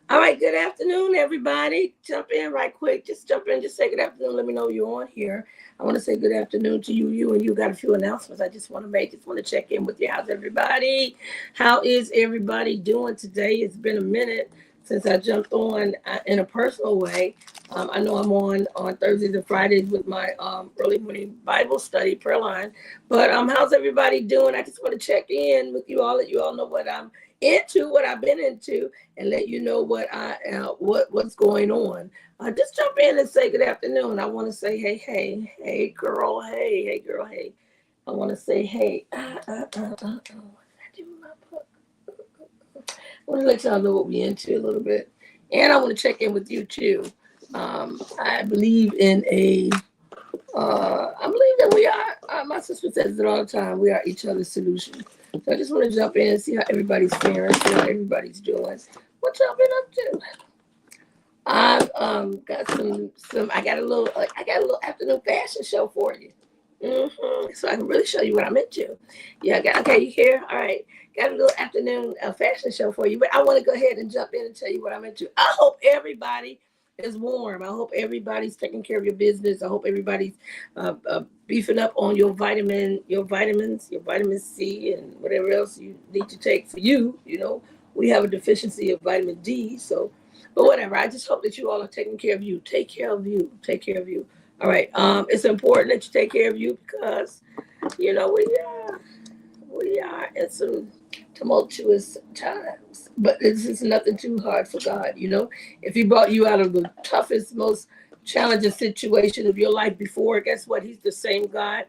All right, good afternoon, everybody. Jump in right quick. Just jump in, just say good afternoon. Let me know you're on here. I want to say good afternoon to you, and you got a few announcements I just want to make. Just want to check in with you. How's everybody? How is everybody doing today? It's been a minute since I jumped on in a personal way. I know I'm on Thursdays and Fridays with my early morning Bible study prayer line. But how's everybody doing? I just want to check in with you all. Let you all know what I'm into, what I've been into, and let you know what's going on. Just jump in and say good afternoon. I want to say hey girl, hey girl, hey. I want to say hey. What did I do with my book? I want to let y'all know what we into a little bit, and I want to check in with you too. I believe in a. I believe that we are. My sister says it all the time. We are each other's solution. So I just want to jump in and see how everybody's faring, see how everybody's doing. What y'all been up to? I've got some. I got a little afternoon fashion show for you. So I can really show you what I'm into. Yeah, okay. You here? All right. Got a little afternoon fashion show for you, but I want to go ahead and jump in and tell you what I'm into. I hope everybody is warm. I hope everybody's taking care of your business. I hope everybody's beefing up on your vitamins, your vitamin C, and whatever else you need to take for you. You know, we have a deficiency of vitamin D, so. But whatever. I just hope that you all are taking care of you. Take care of you. Take care of you. All right. It's important that you take care of you because we are in some tumultuous times. But this is nothing too hard for God. If He brought you out of the toughest, most challenging situation of your life before, guess what? He's the same God,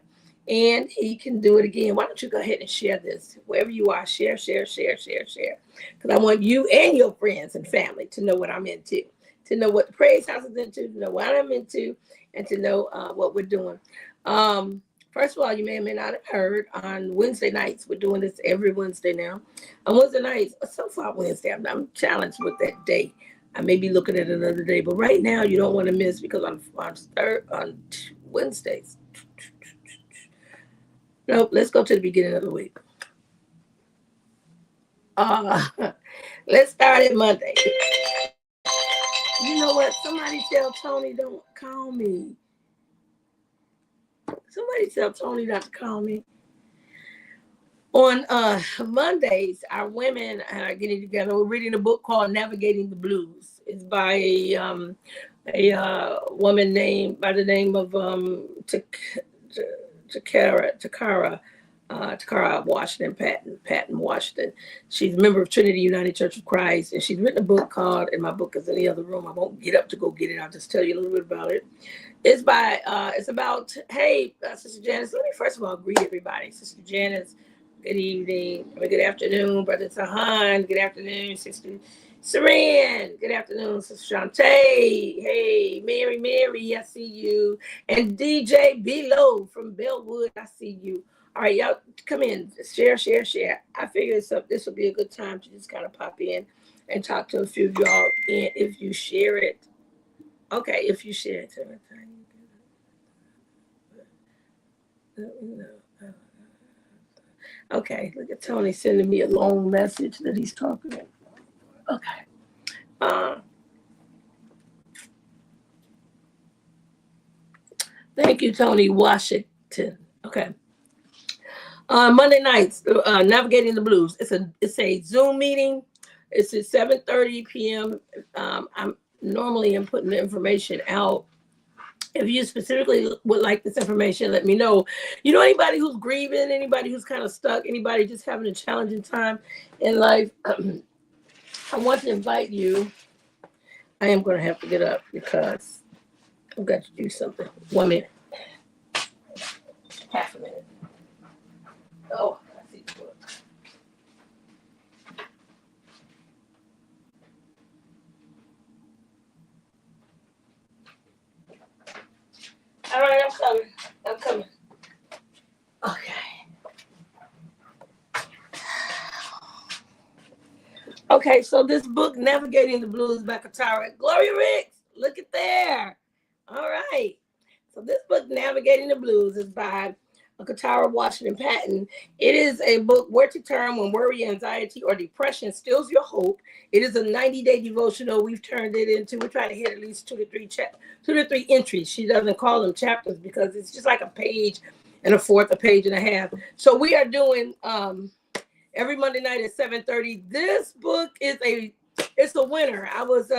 and He can do it again. Why don't you go ahead and share this wherever you are? Share, share, share, share, share. Because I want you and your friends and family to know what I'm into, to know what the praise house is into, to know what I'm into, and to know what we're doing. Um, First of all, you may or may not have heard on Wednesday nights. We're doing this every Wednesday now. On Wednesday nights, so far Wednesday, I'm challenged with that day. I may be looking at another day, but right now you don't want to miss because on Wednesdays. Nope, let's go to the beginning of the week. Uh, let's start at Monday. You know what? Somebody tell Tony don't call me. Somebody tell Tony not to call me. On Mondays, our women are getting together. We're reading a book called Navigating the Blues. It's by a woman named by the name of Takara Washington, Patton Washington. She's a member of Trinity United Church of Christ, and she's written a book called, and my book is in the other room. I won't get up to go get it. I'll just tell you a little bit about it. It's about, hey, Sister Janice, let me first of all greet everybody. Sister Janice, good evening, good afternoon, Brother Tahan, good afternoon, Sister Saran, good afternoon, Sister Shantae, hey, Mary, I see you, and DJ Below from Bellwood, I see you. All right, y'all come in, share. I figure this will be a good time to just kind of pop in and talk to a few of y'all, and if you share it. Okay, if you share it, let me know. Okay, look at Tony sending me a long message that he's talking about. Okay. Uh, Thank you, Tony Washington. Okay. Monday nights, navigating the blues. It's a Zoom meeting. It's at 7:30 p.m. I'm normally putting the information out. If you specifically would like this information, let me know. Anybody who's grieving, anybody who's kind of stuck, anybody just having a challenging time in life, I want to invite you. I am going to have to get up because I've got to do something. 1 minute. Half a minute. Oh, I see the book. All right, I'm coming. Okay. Okay, so this book, Navigating the Blues by Katara. Gloria Riggs. Look at there. All right. So this book, Navigating the Blues, is by Katara Washington Patton. It is a book, Where to Turn When Worry, Anxiety, or Depression Steals Your Hope. It is a 90-day devotional. We've turned it into, we're trying to hit at least two to three entries. She doesn't call them chapters because it's just like a page and a fourth, a page and a half. So we are doing every Monday night at 7:30. This book is it's a winner. I was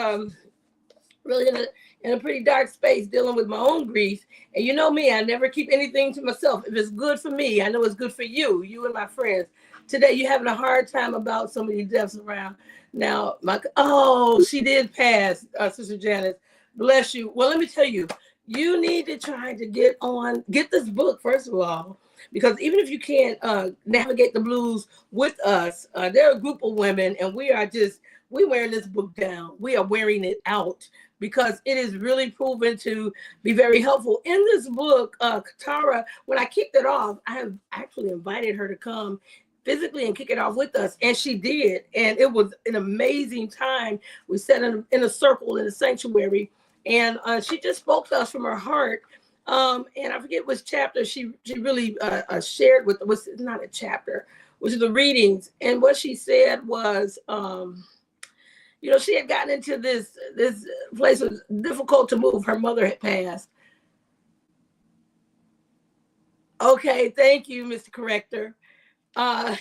really in a pretty dark space dealing with my own grief. And you know me, I never keep anything to myself. If it's good for me, I know it's good for you and my friends. Today, you're having a hard time about some of these deaths around. Now, she did pass, Sister Janice. Bless you. Well, let me tell you, you need to try to get this book, first of all, because even if you can't navigate the blues with us, there are a group of women, and we're wearing this book down. We are wearing it out, because it is really proven to be very helpful. In this book, Katara, when I kicked it off, I have actually invited her to come physically and kick it off with us, and she did. And it was an amazing time. We sat in a circle in a sanctuary, and she just spoke to us from her heart. And I forget which chapter she really shared with, was not a chapter, which is the readings. And what she said was, she had gotten into this place. It was difficult to move. Her mother had passed. Okay, thank you, Mr. Corrector. Mr.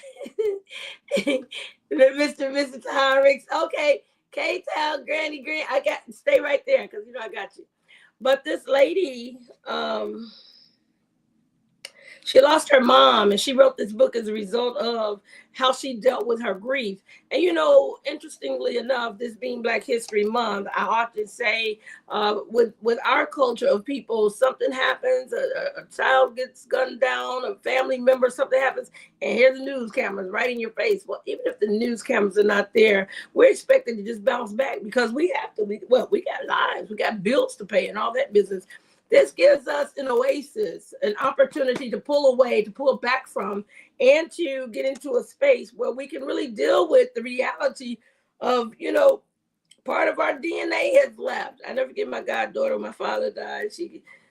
Tyrix. Okay, K-Town, Granny, I got, stay right there because I got you. But this lady, she lost her mom, and she wrote this book as a result of how she dealt with her grief. And, interestingly enough, this being Black History Month, I often say with our culture of people, something happens, a child gets gunned down, a family member, something happens, and here's the news cameras right in your face. Well, even if the news cameras are not there, we're expected to just bounce back because we have to. We got lives, we got bills to pay and all that business. This gives us an oasis, an opportunity to pull away, to pull back from, and to get into a space where we can really deal with the reality of, part of our DNA has left. I never forget my goddaughter, my father died.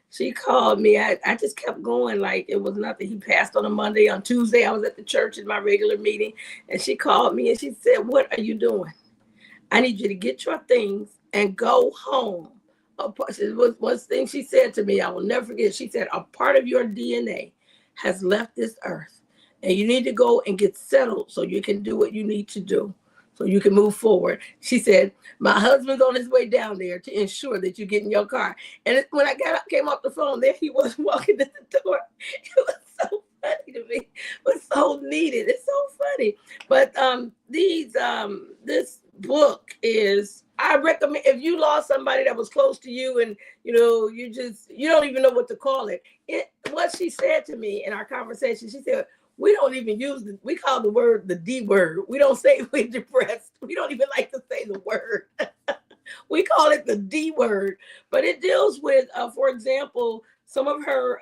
She called me. I just kept going like it was nothing. He passed on a Monday. On Tuesday, I was at the church in my regular meeting, and she called me and she said, "What are you doing? I need you to get your things and go home." One thing she said to me, I will never forget. She said, "A part of your DNA has left this earth, and you need to go and get settled so you can do what you need to do, so you can move forward." She said, "My husband's on his way down there to ensure that you get in your car." And when I came off the phone, there he was walking to the door. It was so funny to me. It was so needed. It's so funny. But this book is, I recommend, if you lost somebody that was close to you and you don't even know what to call it. What she said to me in our conversation, she said, we don't even we call the word the D word. We don't say we're depressed. We don't even like to say the word. We call it the D word. But it deals with, for example, some of her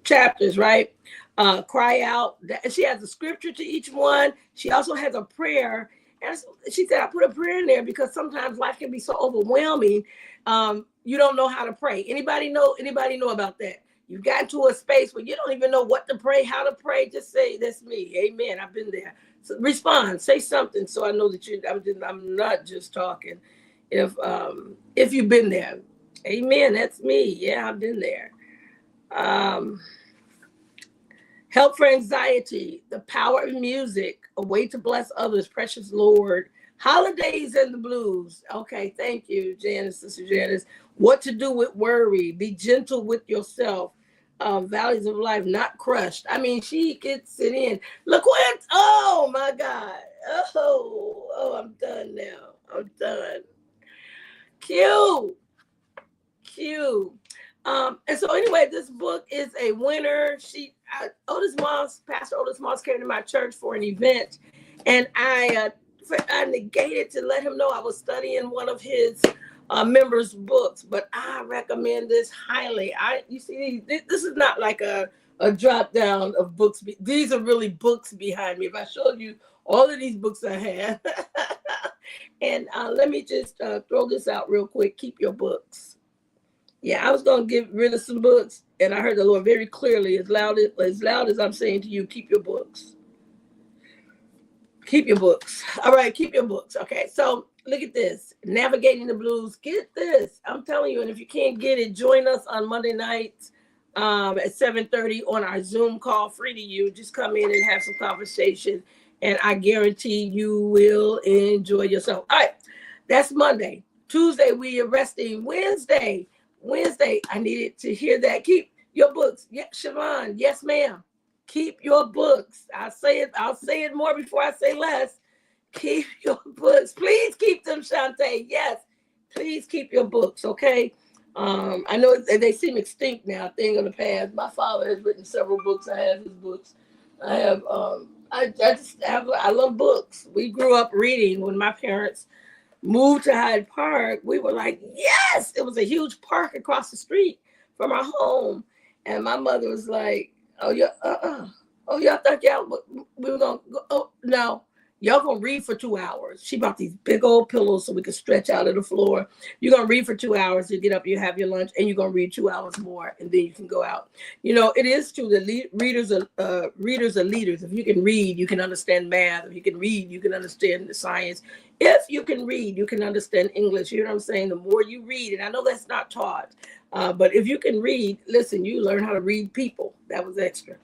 chapters, right? Cry out. She has a scripture to each one. She also has a prayer. And she said, I put a prayer in there because sometimes life can be so overwhelming. You don't know how to pray. Anybody know about that? You've gotten to a space where you don't even know what to pray, how to pray. Just say, "That's me." Amen. I've been there. So respond, say something, so I know that I'm not just talking. If you've been there, amen. That's me. Yeah, I've been there. Help for Anxiety, The Power of Music, A Way to Bless Others, Precious Lord, Holidays and the Blues. Okay, thank you, Sister Janice. What to Do with Worry, Be Gentle with Yourself, Values of Life, Not Crushed. I mean, she gets it in. Look what, oh my God. Oh, I'm done now. I'm done. Cute. And so anyway, this book is a winner. Pastor Otis Moss came to my church for an event, and I negated to let him know I was studying one of his members' books, but I recommend this highly. You see, this is not like a drop down of books. These are really books behind me. If I showed you all of these books I have, And let me just throw this out real quick. Keep your books. Yeah, I was going to get rid of some books, and I heard the Lord very clearly, as loud as I'm saying to you, keep your books. Keep your books. All right, keep your books. Okay, so look at this. Navigating the Blues. Get this. I'm telling you, and if you can't get it, join us on Monday nights at 7:30 on our Zoom call, free to you. Just come in and have some conversation, and I guarantee you will enjoy yourself. All right, that's Monday. Tuesday, we are resting. Wednesday, I needed to hear that. Keep your books. Yeah, Siobhan, yes, ma'am. Keep your books. I'll say it more before I say less. Keep your books. Please keep them, Shantae. Yes, please keep your books, okay? I know they seem extinct now, thing of the past. My father has written several books. I have his books. I have, I love books. We grew up reading. When my parents moved to Hyde Park, we were like, yes! It was a huge park across the street from our home. And my mother was like, oh, yeah, oh, y'all thought we were going to go? Oh, no. Y'all going to read for 2 hours. She bought these big old pillows so we could stretch out on the floor. You're going to read for 2 hours. You get up, you have your lunch, and you're going to read 2 hours more, and then you can go out. You know, it is true that readers are leaders. If you can read, you can understand math. If you can read, you can understand the science. If you can read, you can understand English. You know what I'm saying? The more you read, and I know that's not taught, but if you can read, listen, you learn how to read people. That was extra.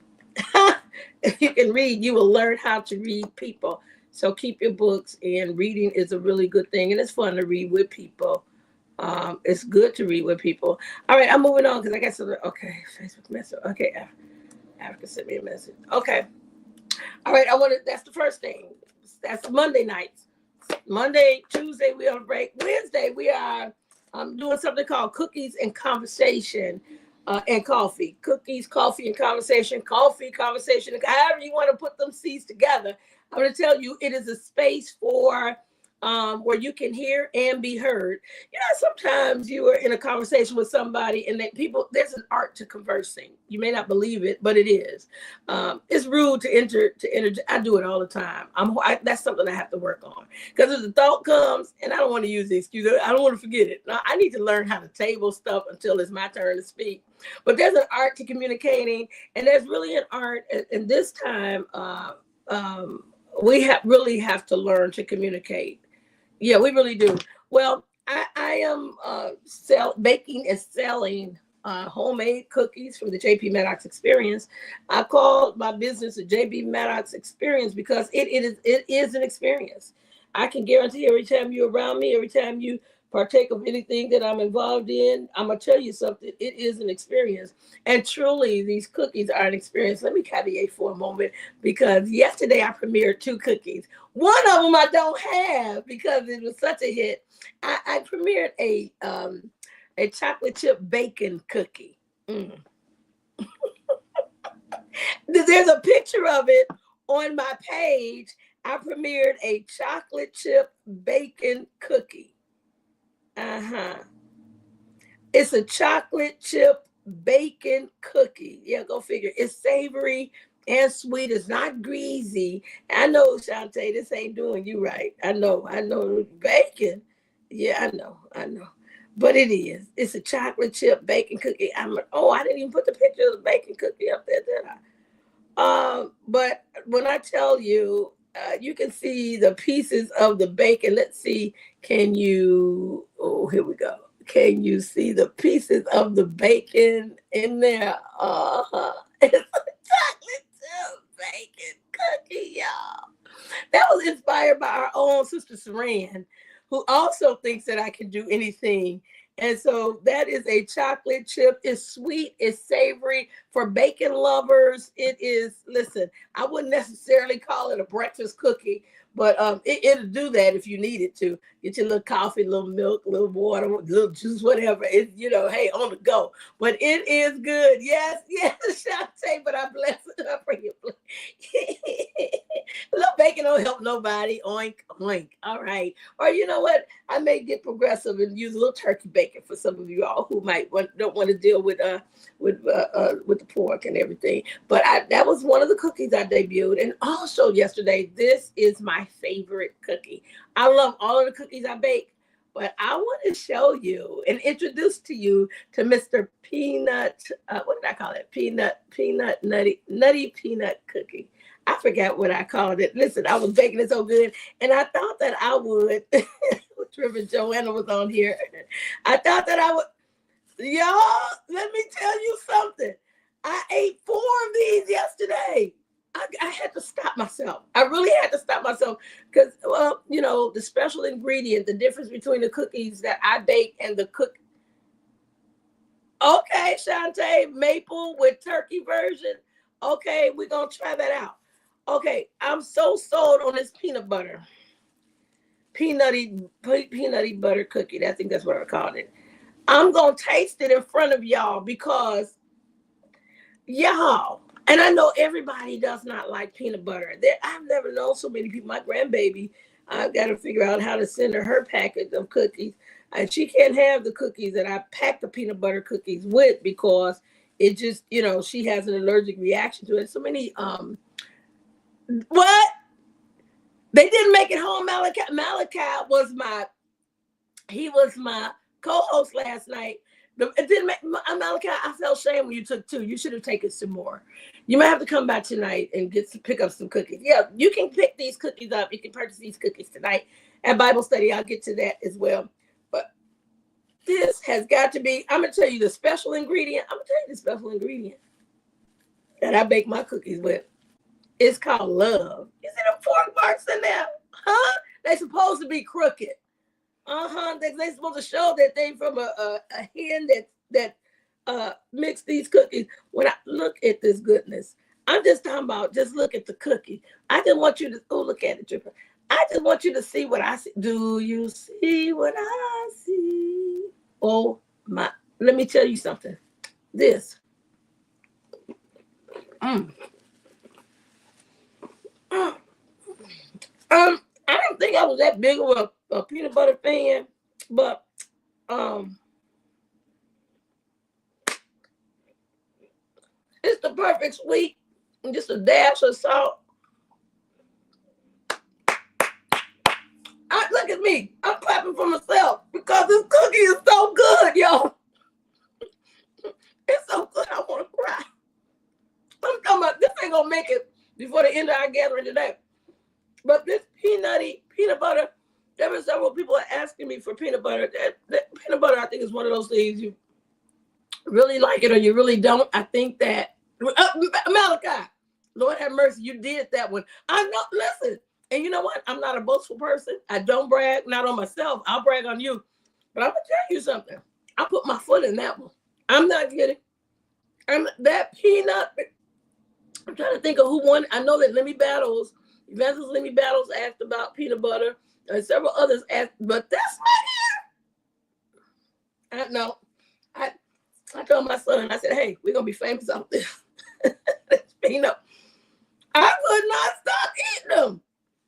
If you can read, you will learn how to read people. So keep your books, and reading is a really good thing. And it's fun to read with people. It's good to read with people. All right, I'm moving on because I got some, okay, Facebook message. Okay, Africa sent me a message. Okay. All right, that's the first thing. That's Monday nights. Monday, Tuesday, we are on break. Wednesday, we are doing something called Cookies and Conversation. And coffee. Cookies, coffee, and conversation. Coffee, conversation. However you want to put them C's together. I'm going to tell you, it is a space for where you can hear and be heard. You know, sometimes you are in a conversation with somebody and there's an art to conversing. You may not believe it, but it is. It's rude to enter. I do it all the time. That's something I have to work on, because if the thought comes, and I don't want to use the excuse, I don't want to forget it. Now, I need to learn how to table stuff until it's my turn to speak. But there's an art to communicating, and there's really an art. And this time, we really have to learn to communicate. Yeah, we really do. Well, I am baking and selling homemade cookies from the JP Maddox Experience. I called my business the JP Maddox Experience because it is an experience. I can guarantee every time you're around me, every time you partake of anything that I'm involved in, I'm going to tell you something. It is an experience. And truly, these cookies are an experience. Let me caveat for a moment, because yesterday I premiered 2 cookies. One of them I don't have because it was such a hit. I premiered a chocolate chip bacon cookie. There's a picture of it on my page. I premiered a chocolate chip bacon cookie. It's a chocolate chip bacon cookie. Yeah, go figure. It's savory and sweet. It's not greasy. I know, Shantae, this ain't doing you right. I know. Bacon. Yeah, I know. But it is. It's a chocolate chip bacon cookie. I didn't even put the picture of the bacon cookie up there, did I? But when I tell you, you can see the pieces of the bacon. Let's see. Can you? Oh, here we go. Can you see the pieces of the bacon in there? It's a chocolate chip bacon cookie, y'all. That was inspired by our own sister Saran, who also thinks that I can do anything. And so that is a chocolate chip. It's sweet, it's savory. For bacon lovers, it is, listen, I wouldn't necessarily call it a breakfast cookie, but it'll do that if you need it to. Get your little coffee, little milk, little water, little juice, whatever. It's, hey, on the go. But it is good. Yes, Shantae, but I bless it up for you. A little bacon don't help nobody. Oink, oink. All right. Or you know what? I may get progressive and use a little turkey bacon for some of you all who don't want to deal with the pork and everything. But that was one of the cookies I debuted. And also yesterday, this is my favorite cookie. I love all of the cookies I bake, but I want to show you and introduce to you to Mr. Peanut. What did I call it? Nutty peanut cookie. I forgot what I called it. Listen, I was baking it so good, and I thought that I would. Reverend Joanna was on here. I thought that I would. Y'all, let me tell you something. I ate 4 of these yesterday. I had to stop myself. I really had to stop myself because, well, you know, the special ingredient, the difference between the cookies that I bake and the cook. Okay, Shantae, maple with turkey version. Okay, we're going to try that out. Okay, I'm so sold on this peanut butter. Peanutty butter cookie. I think that's what I called it. I'm going to taste it in front of y'all because y'all, and I know everybody does not like peanut butter. I've never known so many people. My grandbaby, I've got to figure out how to send her package of cookies. And she can't have the cookies that I pack the peanut butter cookies with because it just, you know, she has an allergic reaction to it. So many, what? They didn't make it home. Malachi was my co-host last night. It didn't make Malachi. I felt shame when you took 2. You should have taken some more. You might have to come back tonight and pick up some cookies. Yeah, you can pick these cookies up. You can purchase these cookies tonight at Bible study. I'll get to that as well. But this has got to be. I'm gonna tell you the special ingredient. I'm gonna tell you the special ingredient that I bake my cookies with. It's called love. You see the fork marks in there? Huh? They're supposed to be crooked. They're supposed to show that they from a hen that mixed these cookies. When I look at this goodness, I'm just talking about. Just look at the cookie. I just want you to look at it, Tripper. I just want you to see what I see. Do you see what I see? Oh my! Let me tell you something. This. I don't think I was that big of a peanut butter fan, but it's the perfect sweet and just a dash of salt. Look at me. I'm clapping for myself because this cookie is so good, y'all. It's so good. I want to cry. I'm talking about this ain't gonna make it before the end of our gathering today. But this peanut butter, there were several people asking me for peanut butter. That peanut butter, I think, is one of those things you really like it or you really don't. I think that Malachi, Lord have mercy, you did that one. I know. Listen, and you know what? I'm not a boastful person. I don't brag, not on myself. I'll brag on you. But I'm gonna tell you something. I put my foot in that one. I'm not kidding. That peanut. I'm trying to think of who won. I know that Evangelist Lemmy Battles asked about peanut butter, and several others asked, but that's right here. I know. I told my son, I said, hey, we're gonna be famous off this. Peanut. I would not stop eating them.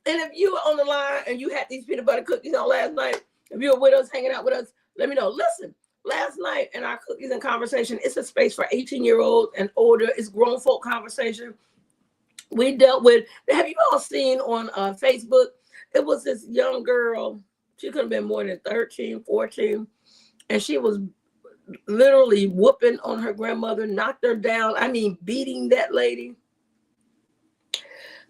And if you were on the line and you had these peanut butter cookies on last night, if you were with us, hanging out with us, let me know. Listen, last night in our Cookies and Conversation, it's a space for 18-year-olds and older. It's grown folk conversation. We dealt with, have you all seen on Facebook? It was this young girl. She could have been more than 13, 14. And she was literally whooping on her grandmother, knocked her down. I mean, beating that lady.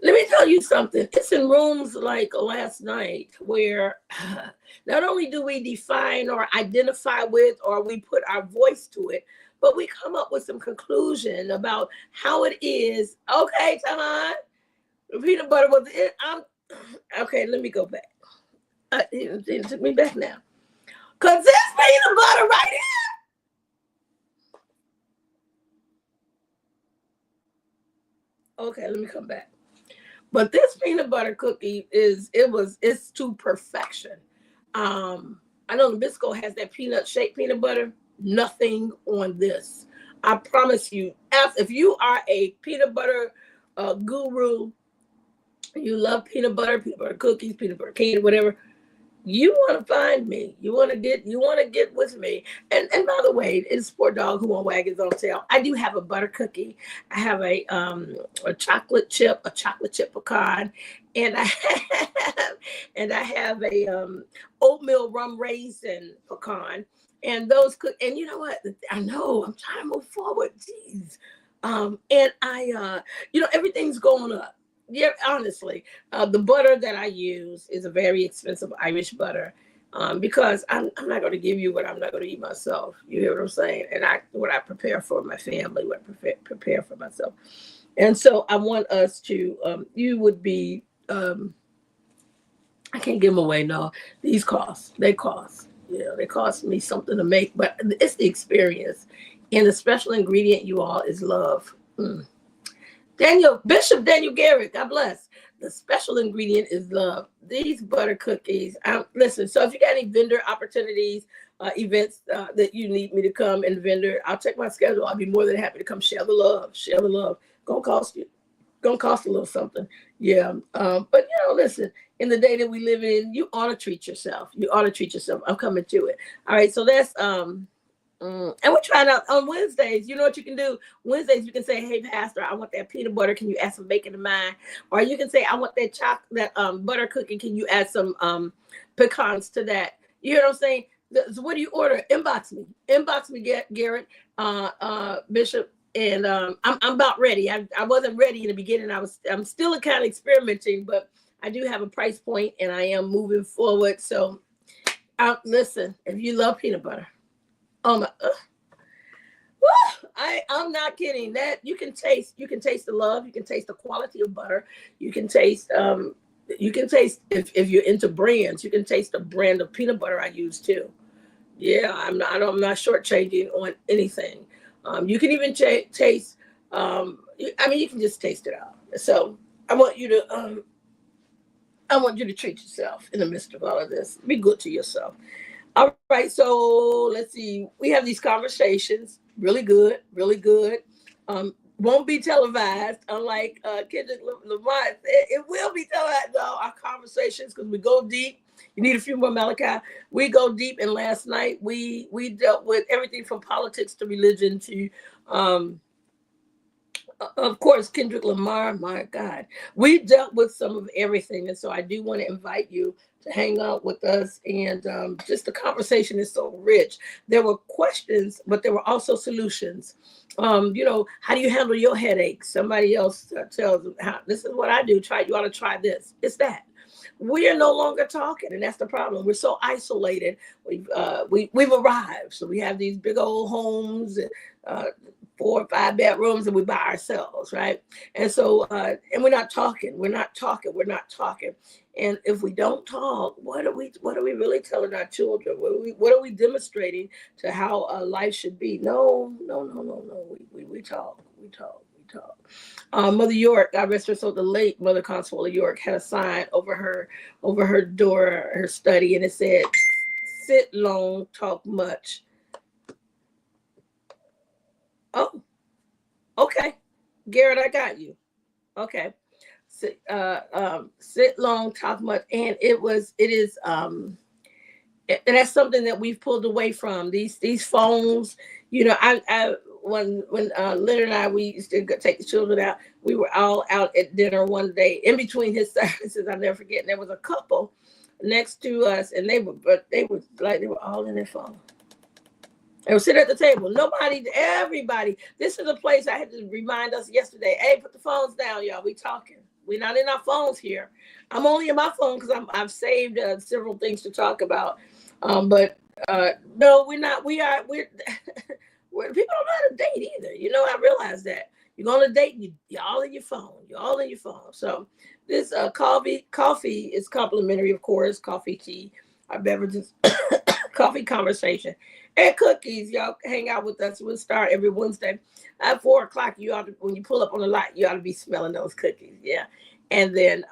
Let me tell you something. It's in rooms like last night where not only do we define or identify with or we put our voice to it, but we come up with some conclusion about how it is. Okay, Tahan, peanut butter was it. Okay, let me go back. It took me back now. Because this peanut butter right here. Okay, let me come back. But this peanut butter cookie it's to perfection. I know Nabisco has that peanut shaped peanut butter. Nothing on this. I promise you, if you are a peanut butter guru, you love peanut butter cookies, peanut butter candy, whatever, you want to find me. You want to get with me. And by the way, it's Poor Dog Who Won't Wag His Own Tail. I do have a butter cookie. I have a chocolate chip pecan, and I have a oatmeal rum raisin pecan. And those cook, and you know what? I know I'm trying to move forward. Jeez. And everything's going up. Yeah, honestly, the butter that I use is a very expensive Irish butter, because I'm not going to give you what I'm not going to eat myself. You hear what I'm saying? And what I prepare for my family, what I prepare for myself. And so I want us to, you would be, I can't give them away. No, they cost. They cost me something to make, but it's the experience. And the special ingredient, you all, is love. Bishop Daniel Garrett, God bless. The special ingredient is love. These butter cookies. Listen, so if you got any vendor opportunities, events that you need me to come and vendor, I'll check my schedule. I'll be more than happy to come share the love. Share the love. Gonna cost a little something. Yeah. But listen, in the day that we live in, you ought to treat yourself. I'm coming to it. All right. So that's and we're trying out on Wednesdays. You know what you can do? Wednesdays, you can say, "Hey, Pastor, I want that peanut butter. Can you add some bacon to mine?" Or you can say, "I want that butter cookie. Can you add some pecans to that?" You hear what I'm saying? So what do you order? Inbox me, Garrett, Bishop, and I'm about ready. I wasn't ready in the beginning. I'm still kind of experimenting, but I do have a price point, and I am moving forward. So, listen, if you love peanut butter. Oh my! I'm not kidding. That you can taste the love. You can taste the quality of butter. You can taste if you're into brands. You can taste the brand of peanut butter I use too. Yeah, I'm not shortchanging on anything. You can even taste. You can just taste it out. So I want you to treat yourself in the midst of all of this. Be good to yourself. All right, so let's see. We have these conversations, really good, really good. Won't be televised, unlike Kendrick Lamar. It will be televised, though, our conversations, because we go deep. You need a few more, Malachi. We go deep, and last night we dealt with everything from politics to religion to, of course, Kendrick Lamar. My God, we dealt with some of everything, and so I do want to invite you to hang out with us. And just the conversation is so rich. There were questions, but there were also solutions. How do you handle your headaches? Somebody else tells them, this is what I do. You ought to try this. It's that. We are no longer talking, and that's the problem. We're so isolated. We've arrived. So we have these big old homes, 4 or 5 bedrooms, and we by ourselves, right? And so, and we're not talking. And if we don't talk, what are we really telling our children? What are we demonstrating to how life should be? No. We talk. Mother York, God rest her soul, the late Mother Consuela York, had a sign over her door, her study, and it said, "Sit long, talk much." Oh, okay, Garrett, I got you. Okay. Sit long, talk much, and and that's something that we've pulled away from these phones. When Leonard and I, we used to take the children out. We were all out at dinner one day in between his services. I'll never forget. And there was a couple next to us, and they were all in their phone. They were sitting at the table. Everybody. This is a place I had to remind us yesterday. Hey, put the phones down, y'all. We talking. We're not in our phones here. I'm only in my phone because I've saved several things to talk about. But no, we're not. We're people don't know how to date either. I realize that. You're going to date, you're all in your phone. So this coffee is complimentary, of course. Coffee, tea, our beverages, coffee conversation, and cookies. Y'all hang out with us. We'll start every Wednesday at 4:00. When you pull up on the lot, you ought to be smelling those cookies. Yeah. And then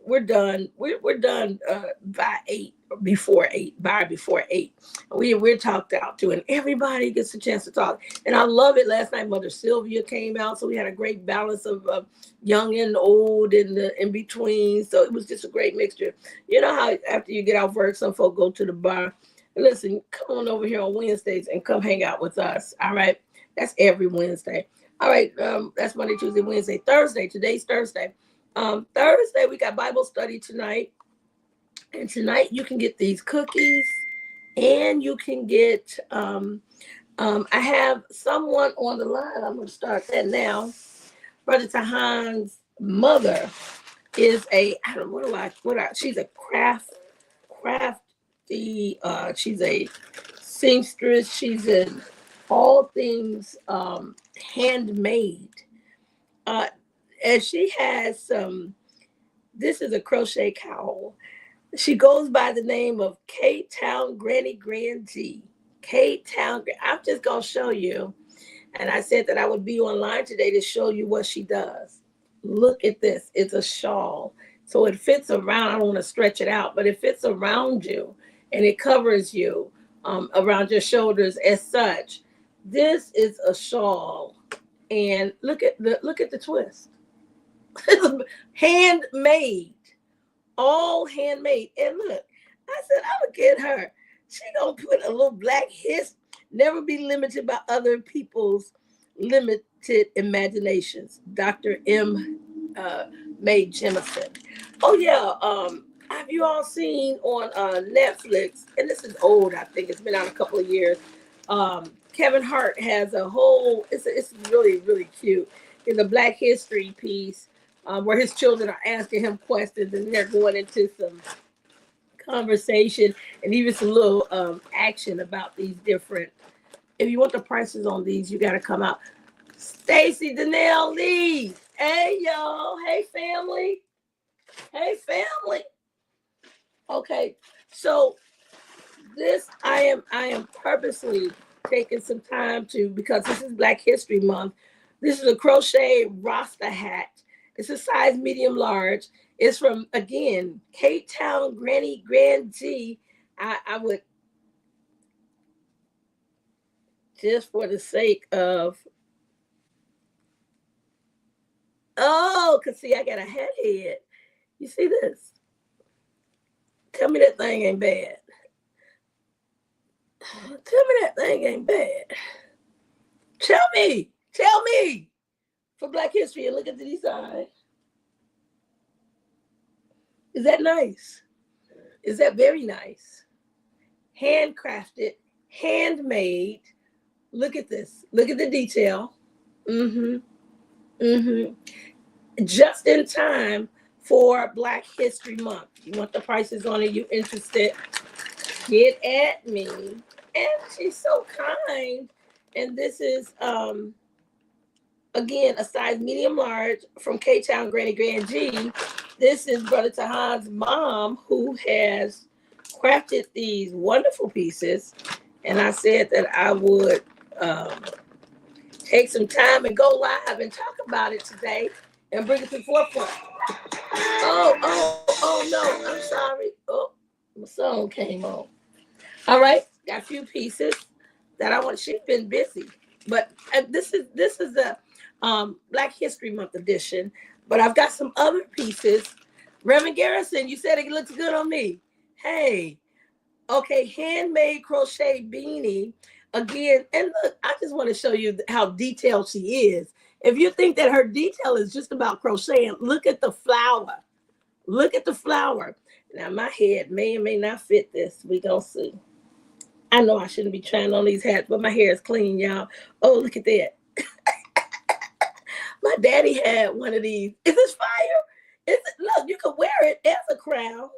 we're done. We're done by 8 or before 8, by before 8. We're talked out to, and everybody gets a chance to talk. And I love it. Last night, Mother Sylvia came out, so we had a great balance of young and old and the in between. So it was just a great mixture. You know how after you get off work, some folk go to the bar. Listen, come on over here on Wednesdays and come hang out with us. All right. That's every Wednesday. All right. That's Monday, Tuesday, Wednesday, Thursday. Today's Thursday. Thursday, we got Bible study tonight. And tonight you can get these cookies and you can get, I have someone on the line. I'm going to start that now. Brother Tahan's mother is she's a crafty, she's a seamstress. She's in all things handmade. And she has this is a crochet cowl. She goes by the name of K-Town Granny Grand G. K-Town. I'm just going to show you. And I said that I would be online today to show you what she does. Look at this. It's a shawl. So it fits around. I don't want to stretch it out, but it fits around you and it covers you around your shoulders as such. This is a shawl. And look at the twist. Handmade. All handmade. And look, I said I would get her. She gonna put a little black hiss, never be limited by other people's limited imaginations. Dr. M. Mae Jemison. Oh yeah. Have you all seen on Netflix? And this is old. I think it's been out a couple of years. Kevin Hart has a whole. It's really really cute. It's a Black History piece. Where his children are asking him questions and they're going into some conversation and even some little action about these different. If you want the prices on these, you got to come out. Stacy Donnell Lee. Hey, y'all. Hey, family. Hey, family. Okay. So this, I am purposely taking some time to, because this is Black History Month. This is a crochet Rasta hat. It's a size medium large. It's from, again, K-Town Granny Grand G. I would, just for the sake of, because see, I got a head. You see this? Tell me that thing ain't bad. Tell me that thing ain't bad. Tell me. For Black History, and look at the design. Is that nice? Is that very nice? Handcrafted, handmade. Look at this. Look at the detail. Just in time for Black History Month. You want the prices on it? You interested? Get at me. And she's so kind. And this is again, a size medium large from K-Town Granny Grand G. This is Brother Tahan's mom who has crafted these wonderful pieces. And I said that I would take some time and go live and talk about it today and bring it to the forefront. Oh, no, I'm sorry. Oh, my song came on. All right, got a few pieces that I want. She's been busy. But this is a Black History Month edition, but I've got some other pieces. Reverend Garrison, you said it looks good on me. Hey, okay, handmade crochet beanie again. And look, I just want to show you how detailed she is. If you think that her detail is just about crocheting, look at the flower. Look at the flower. Now my head may or may not fit this. We gonna see. I know I shouldn't be trying on these hats, but my hair is clean, y'all. Oh, look at that. My daddy had one of these. Is this fire? Look, you can wear it as a crown.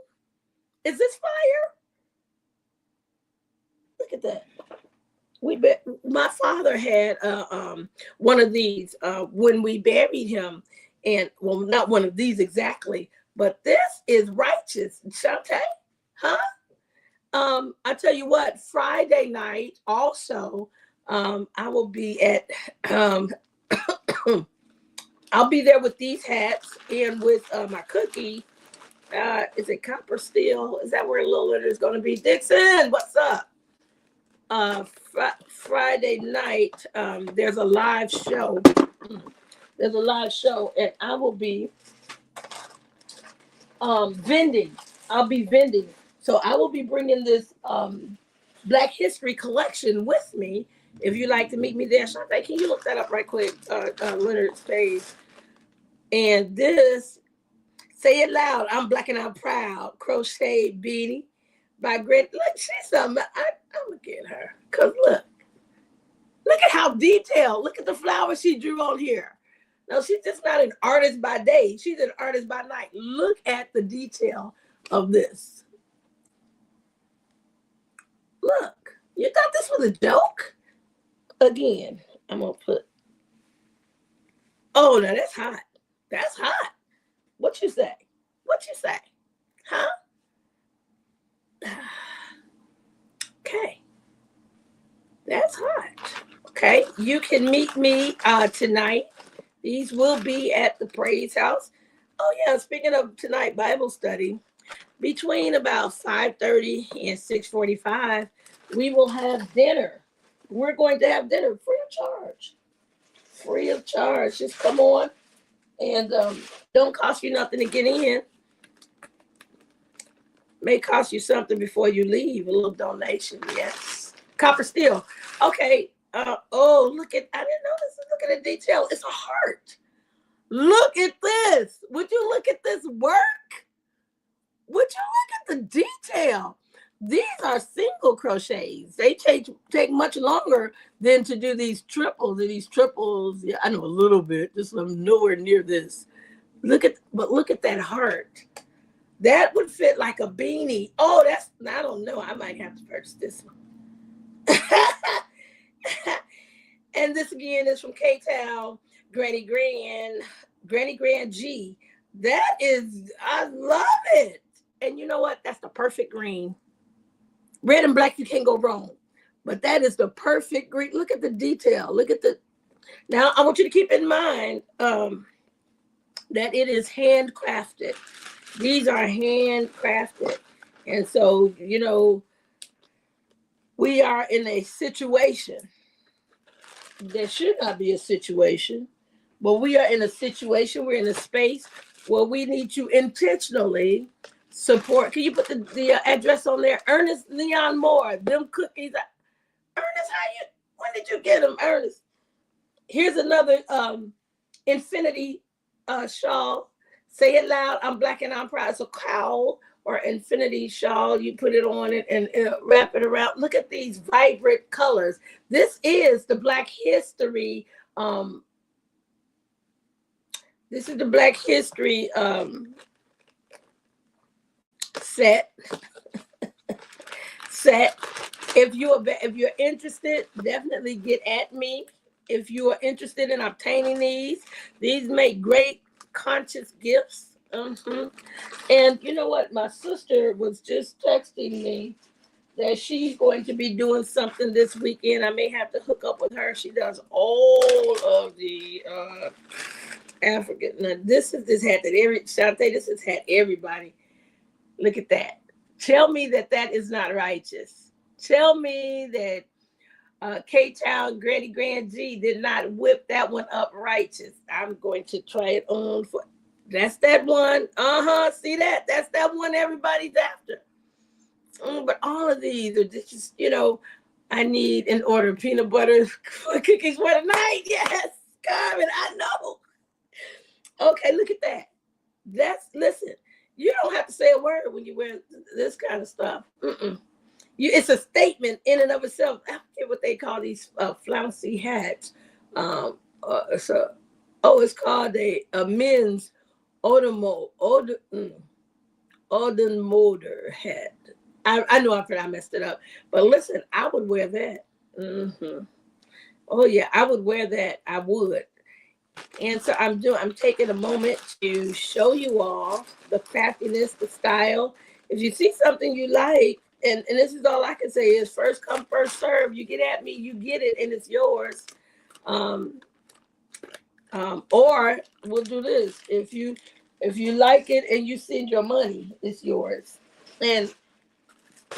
Is this fire? Look at that. My father had one of these when we buried him. And, well, not one of these exactly, but this is righteous. Shantae, huh? I tell you what, Friday night also, I will be at, I'll be there with these hats and with my cookie. Is it Copper Steel? Is that where Little Leonard is going to be? Dixon, what's up? Friday night, there's a live show. There's a live show, and I will be vending. I'll be vending. So I will be bringing this Black History collection with me. If you'd like to meet me there, Shantae, can you look that up right quick? Leonard's page. And this, say it loud, I'm Black and I'm Proud, crochet beanie by Gret. Look, she's something. I'm gonna get her. Cause look at how detailed. Look at the flowers she drew on here. No, she's just not an artist by day. She's an artist by night. Look at the detail of this. Look, you thought this was a joke? Again, I'm gonna put. Oh, now that's hot. That's hot. What you say? What you say? Huh? Okay. That's hot. Okay. You can meet me tonight. These will be at the Praise House. Oh, yeah. Speaking of tonight, Bible study, between about 5:30 and 6:45, we will have dinner. We're going to have dinner free of charge. Free of charge. Just come on. And don't cost you nothing to get in. May cost you something before you leave. A little donation, yes. Copper Steel. Okay. Oh, look at, I didn't notice. Look at the detail. It's a heart. Look at this. Would you look at this work? Would you look at the detail? These are single crochets. They take much longer than to do these triples. And these triples, yeah, I know a little bit. Just I'm nowhere near this. Look at that heart. That would fit like a beanie. Oh, I don't know. I might have to purchase this one. And this again is from K-Town, Granny Grand G. That is, I love it. And you know what? That's the perfect green. Red and black, you can't go wrong. But that is the perfect green. Look at the detail. Look at now I want you to keep in mind that it is handcrafted. These are handcrafted. And so, we are in a situation. There should not be a situation, but we are in a situation, we're in a space where we need to intentionally support. Can you put the address on there? Ernest Leon Moore, them cookies. Ernest, when did you get them, Ernest? Here's another infinity shawl. Say it loud. I'm Black and I'm Proud. It's a cowl or infinity shawl. You put it on it and wrap it around. Look at these vibrant colors. This is the Black History. This is the Black History set. If you're interested, definitely get at me. If you are interested in obtaining these make great conscious gifts. And you know what? My sister was just texting me that she's going to be doing something this weekend. I may have to hook up with her. She does all of the African. Now, this has had everybody. Look at that. Tell me that is not righteous. Tell me that K-Town Granny Grand G did not whip that one up righteous. I'm going to try it on for. That's that one. See that? That's that one everybody's after. But all of these are just, I need an order peanut butter cookies for tonight. Yes, Carmen, I know. Okay, look at that. Listen, you don't have to say a word when you wear this kind of stuff. It's a statement in and of itself. I forget what they call these flouncy hats. It's called a men's Odenmoder hat. I know I messed it up, but listen, I would wear that. Oh yeah, I would wear that. I would. And so I'm taking a moment to show you all the craftiness, the style. If you see something you like, and this is all I can say is first come, first serve. You get at me, you get it, and it's yours. Or we'll do this. If If you like it and you send your money, it's yours. And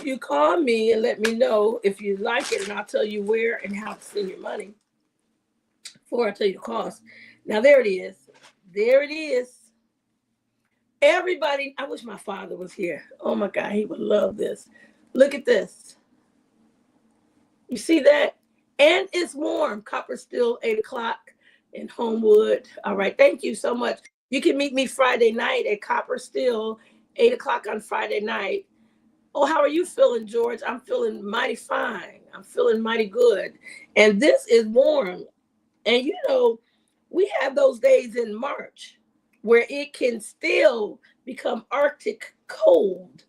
you call me and let me know if you like it, and I'll tell you where and how to send your money before I tell you the cost. Now, there it is. There it is. Everybody, I wish my father was here. Oh my God, he would love this. Look at this. You see that? And it's warm. Copper Still, 8 o'clock in Homewood. All right. Thank you so much. You can meet me Friday night at Copper Still, 8 o'clock on Friday night. Oh, how are you feeling, George? I'm feeling mighty fine. I'm feeling mighty good. And this is warm. And you know, we have those days in March where it can still become Arctic cold.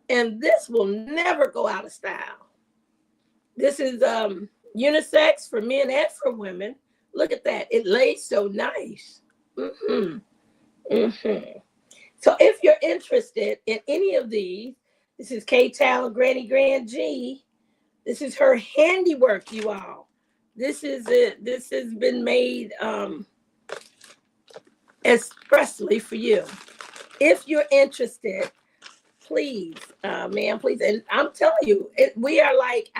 And this will never go out of style. This is unisex for men and for women. Look at that. It lays so nice. So if you're interested in any of these, this is K-Town Granny Grand G. This is her handiwork, you all. This is it. This has been made expressly for you. If you're interested, please, ma'am, please. And I'm telling you, we are like,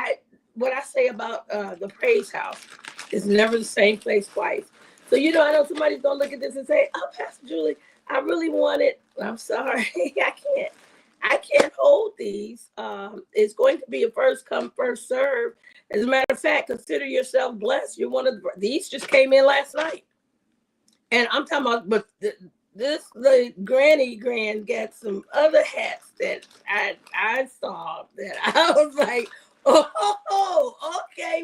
what I say about the Praise House is never the same place twice. So, you know, I know somebody's going to look at this and say, oh, Pastor Julie, I really want it. I'm sorry. I can't hold these. It's going to be a first come, first serve. As a matter of fact, consider yourself blessed. You're one of these just came in last night. And I'm talking about, but the Granny Grand got some other hats that I saw that I was like, oh, okay,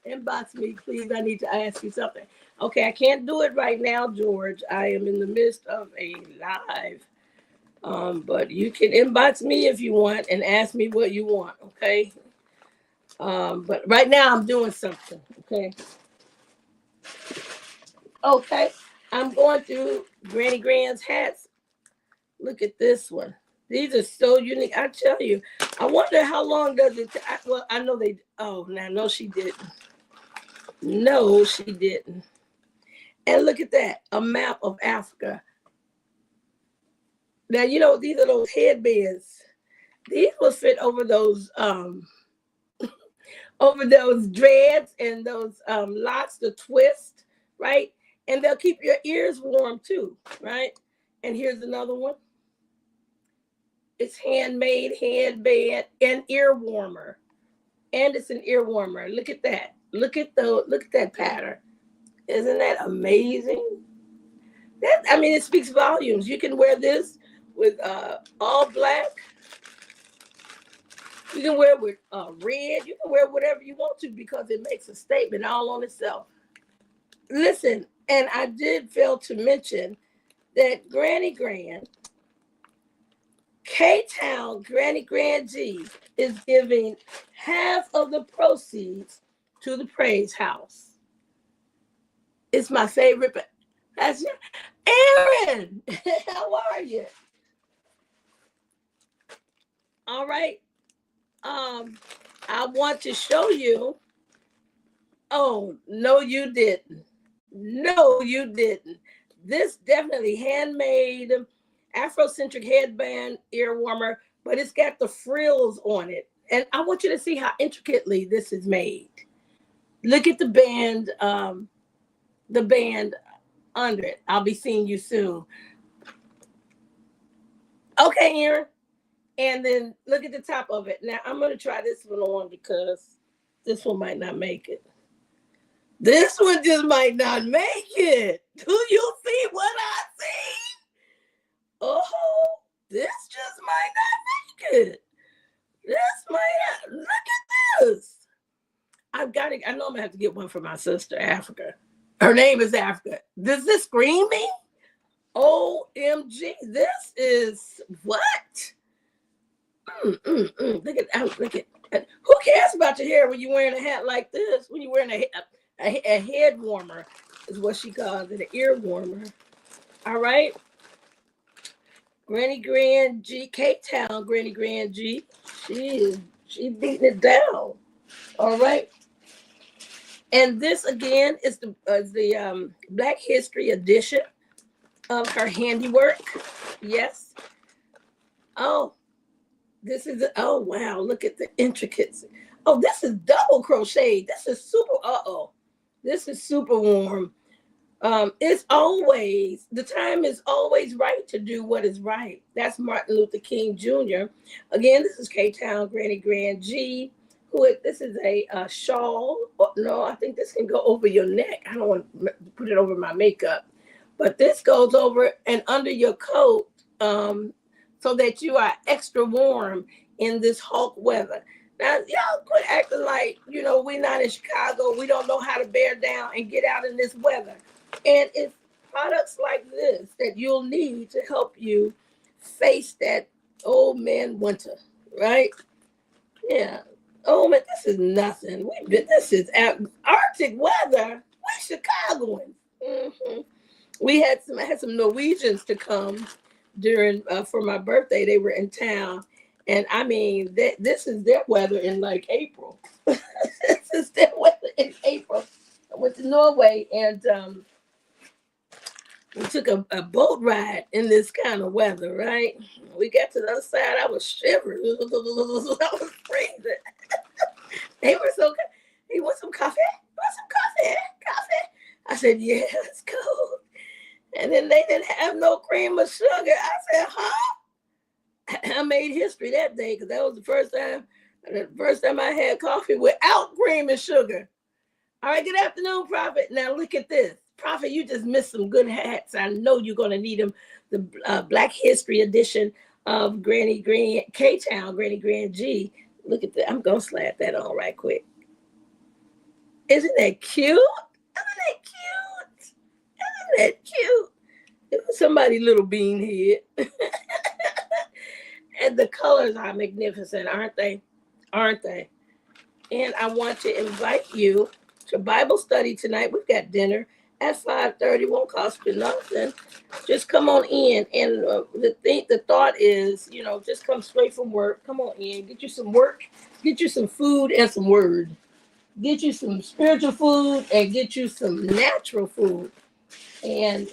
inbox me, please. I need to ask you something. Okay, I can't do it right now, George. I am in the midst of a live. But you can inbox me if you want and ask me what you want, okay? But right now I'm doing something, okay? Okay, I'm going through Granny Grand's hats. Look at this one. These are so unique. I tell you, I wonder how long does it, well, I know they, oh, now, no, she didn't. No, she didn't. And look at that, a map of Africa. Now, you know, these are those headbands. These will fit over those dreads and those locks, the twist, right? And they'll keep your ears warm too, right? And here's another one. It's handmade headband and ear warmer. And it's an ear warmer. Look at that. Look at that pattern. Isn't that amazing? It speaks volumes. You can wear this with all black. You can wear it with red. You can wear whatever you want to because it makes a statement all on itself. Listen, and I did fail to mention that Granny Grand, K-Town Granny Grand G is giving half of the proceeds to the Praise House. It's my favorite. That's Aaron. How are you? All right. I want to show you. Oh, no, you didn't. No, you didn't. This definitely handmade Afrocentric headband ear warmer, but it's got the frills on it. And I want you to see how intricately this is made. Look at the band under it. I'll be seeing you soon. Okay, Aaron. And then look at the top of it. Now I'm going to try this one on because this one might not make it. This one just might not make it. Do you see what I see? Oh, this just might not make it. This might not. Look at this. I know I'm going to have to get one for my sister, Africa. Her name is Africa. Does this scream me? OMG. This is what? Look at. Who cares about your hair when you're wearing a hat like this? When you're wearing a head warmer is what she calls it, an ear warmer. All right. Granny Grand G, K-Town Granny Grand G. She beating it down. All right. And this again is the Black History edition. of her handiwork. Yes. Oh, this is, oh, wow. Look at the intricacies. Oh, this is double crochet. This is super, this is super warm. It's always, the time is always right to do what is right. That's Martin Luther King Jr. Again, this is K-Town Granny Grand G. This is a shawl. Oh, no, I think this can go over your neck. I don't want to put it over my makeup. But this goes over and under your coat, so that you are extra warm in this Hulk weather. Now, y'all quit acting like, we're not in Chicago. We don't know how to bear down and get out in this weather. And it's products like this that you'll need to help you face that old man winter, right? Yeah. Oh man, this is nothing. This is Arctic weather. We Chicagoans. Mm-hmm. I had some Norwegians to come during for my birthday. They were in town, and I mean, this is their weather in like April. This is their weather in April. I went to Norway, and we took a boat ride in this kind of weather, right? We got to the other side. I was shivering. I was freezing. They were so good. Hey, want some coffee? Want some coffee? Coffee? I said, yeah, it's cold. And then they didn't have no cream or sugar. I said, huh? I made history that day because that was the first time I had coffee without cream and sugar. All right, good afternoon, Prophet. Now look at this. Prophet, you just missed some good hats. I know you're going to need them. The Black History edition of Granny Grand, K-Town, Granny Grand G. Look at that. I'm going to slap that on right quick. Isn't that cute? Isn't that cute? Isn't that cute? It was somebody's little bean head. And the colors are magnificent, aren't they? Aren't they? And I want to invite you to Bible study tonight. We've got dinner at 5:30. Won't cost you nothing. Just come on in. And the thought is, just come straight from work. Come on in. Get you some work. Get you some food and some word. Get you some spiritual food and get you some natural food. And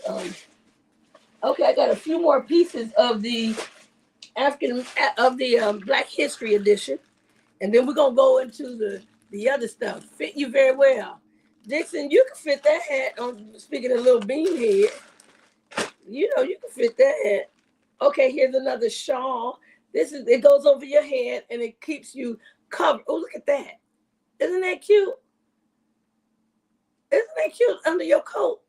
okay, I got a few more pieces of the Black History edition, and then we're gonna go into the other stuff. Fit you very well. Dixon, you can fit that hat on. Speaking of little bean head, you can fit that hat. Okay, here's another shawl. It goes over your head and it keeps you covered. Oh, look at that. Isn't that cute? Isn't that cute under your coat?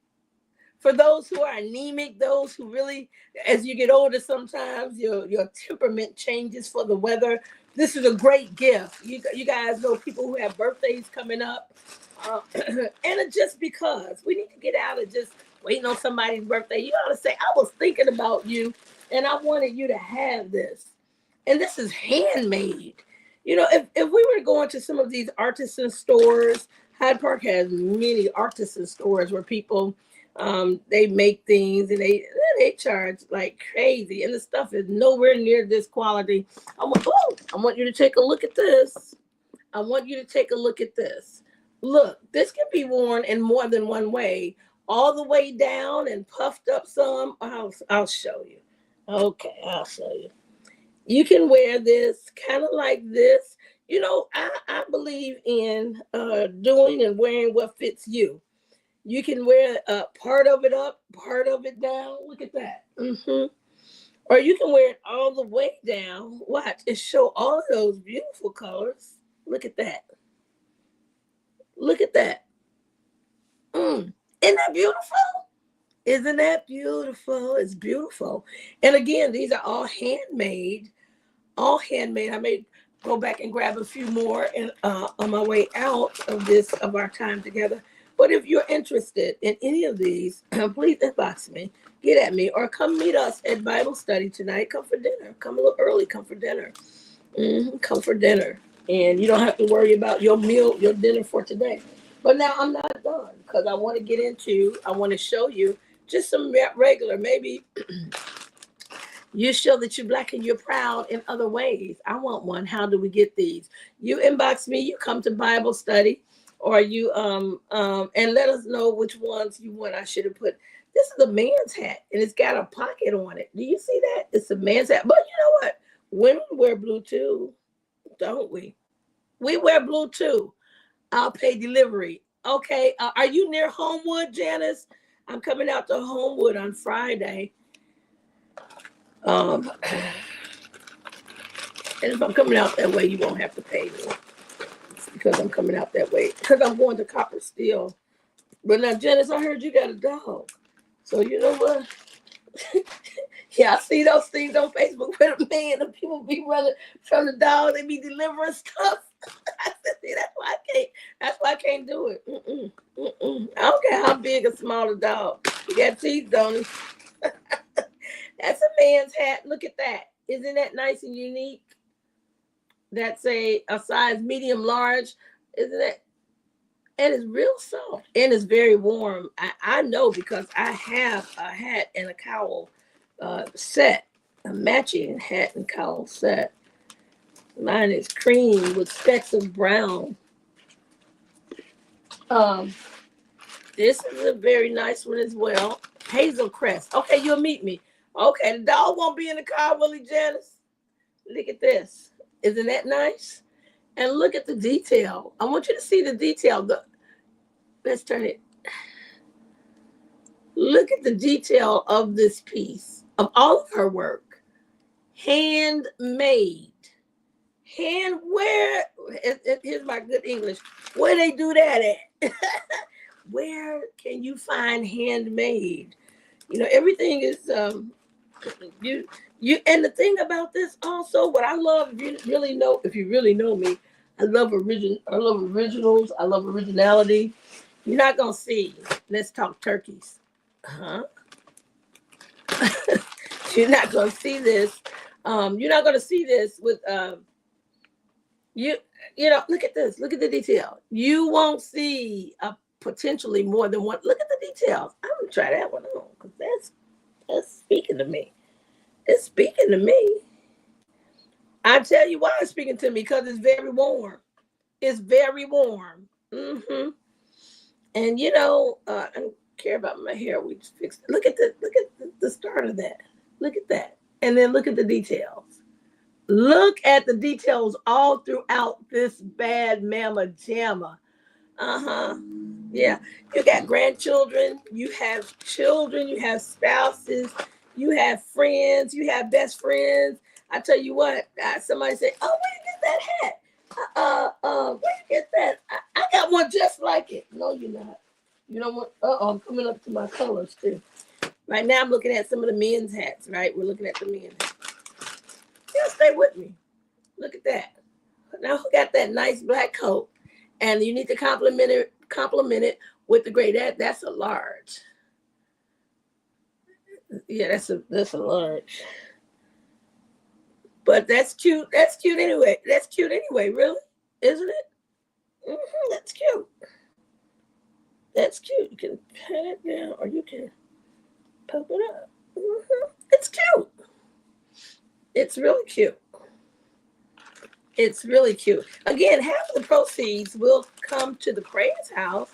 For those who are anemic, those who really, as you get older, sometimes your temperament changes for the weather. This is a great gift. You guys know people who have birthdays coming up. And just because we need to get out of just waiting on somebody's birthday, you ought to say, I was thinking about you and I wanted you to have this. And this is handmade. If we were to go into some of these artisan stores, Hyde Park has many artisan stores where people, they make things and they charge like crazy. And the stuff is nowhere near this quality. I want you to take a look at this. I want you to take a look at this. Look, this can be worn in more than one way, all the way down and puffed up some. I'll show you. Okay, I'll show you. You can wear this kind of like this. I believe in doing and wearing what fits you. You can wear part of it up, part of it down. Look at that. Mm-hmm. Or you can wear it all the way down. Watch, it show all of those beautiful colors. Look at that. Look at that. Isn't that beautiful? Isn't that beautiful? It's beautiful. And again, these are all handmade. All handmade. I may go back and grab a few more on my way out of our time together. But if you're interested in any of these, please inbox me, get at me, or come meet us at Bible study tonight. Come for dinner. Come a little early. Come for dinner. Come for dinner. And you don't have to worry about your dinner for today. But now I'm not done because I want to show you just some regular, maybe you show that you're Black and you're proud in other ways. I want one. How do we get these? You inbox me, you come to Bible study, or you and let us know which ones you want. I should have put This is a man's hat, and it's got a pocket on it. Do you see that? It's a man's hat. But you know what? Women wear blue too, don't we? We wear blue too. I'll pay delivery. Okay. Are you near Homewood, Janice? I'm coming out to Homewood on Friday. And if I'm coming out that way, you won't have to pay me because I'm coming out that way. Because I'm going to Copper Steel. But now, Janice, I heard you got a dog. So you know what? Yeah, I see those things on Facebook where the man and people be running from the dog. They be delivering stuff. I said, see, that's why I can't do it. I don't care how big or small the dog. You got teeth, don't he? That's a man's hat. Look at that. Isn't that nice and unique? That's a size medium large. Isn't it? And it's real soft. And it's very warm. I know because I have a hat and a cowl set. A matching hat and cowl set. Mine is cream with specks of brown. This is a very nice one as well. Hazel Crest. Okay, you'll meet me. Okay, the dog won't be in the car, will he, Janice? Look at this. Isn't that nice? And look at the detail. I want you to see the detail. Let's turn it. Look at the detail of this piece, of all of her work. Handmade. Where, here's my good English. Where they do that at? Where can you find handmade? You know, everything is, you and the thing about this also, what I love, if you really know me, I love originals, I love originality. You're not gonna see, let's talk turkeys. You're not gonna see this. You're not gonna see this with you know, look at this, look at the detail. You won't see potentially more than one. Look at the details. I'm gonna try that one on because that's speaking to me. It's speaking to me. I tell you why it's speaking to me, because it's very warm. It's very warm. And you know, I don't care about my hair. We just fixed it. Look at the start of that. Look at that. And then look at the details. Look at the details all throughout this bad mama jamma. Yeah. You got grandchildren, you have children, you have spouses, you have friends, you have best friends. I tell you what, somebody said, oh, where you get that hat? Where you get that? I got one just like it. No, you're not. You know what? I'm coming up to my colors too. Right now I'm looking at some of the men's hats, right? We're looking at the men's hats. Yeah, stay with me. Look at that. Now who got that nice black coat? And you need to compliment it with the gray. That's a large. Yeah, that's a large. But that's cute. That's cute anyway. That's cute anyway, really, isn't it? That's cute. That's cute. You can pat it down, or you can poke it up. It's cute. It's really cute. It's really cute. Again, half of the proceeds will come to the Crane's house.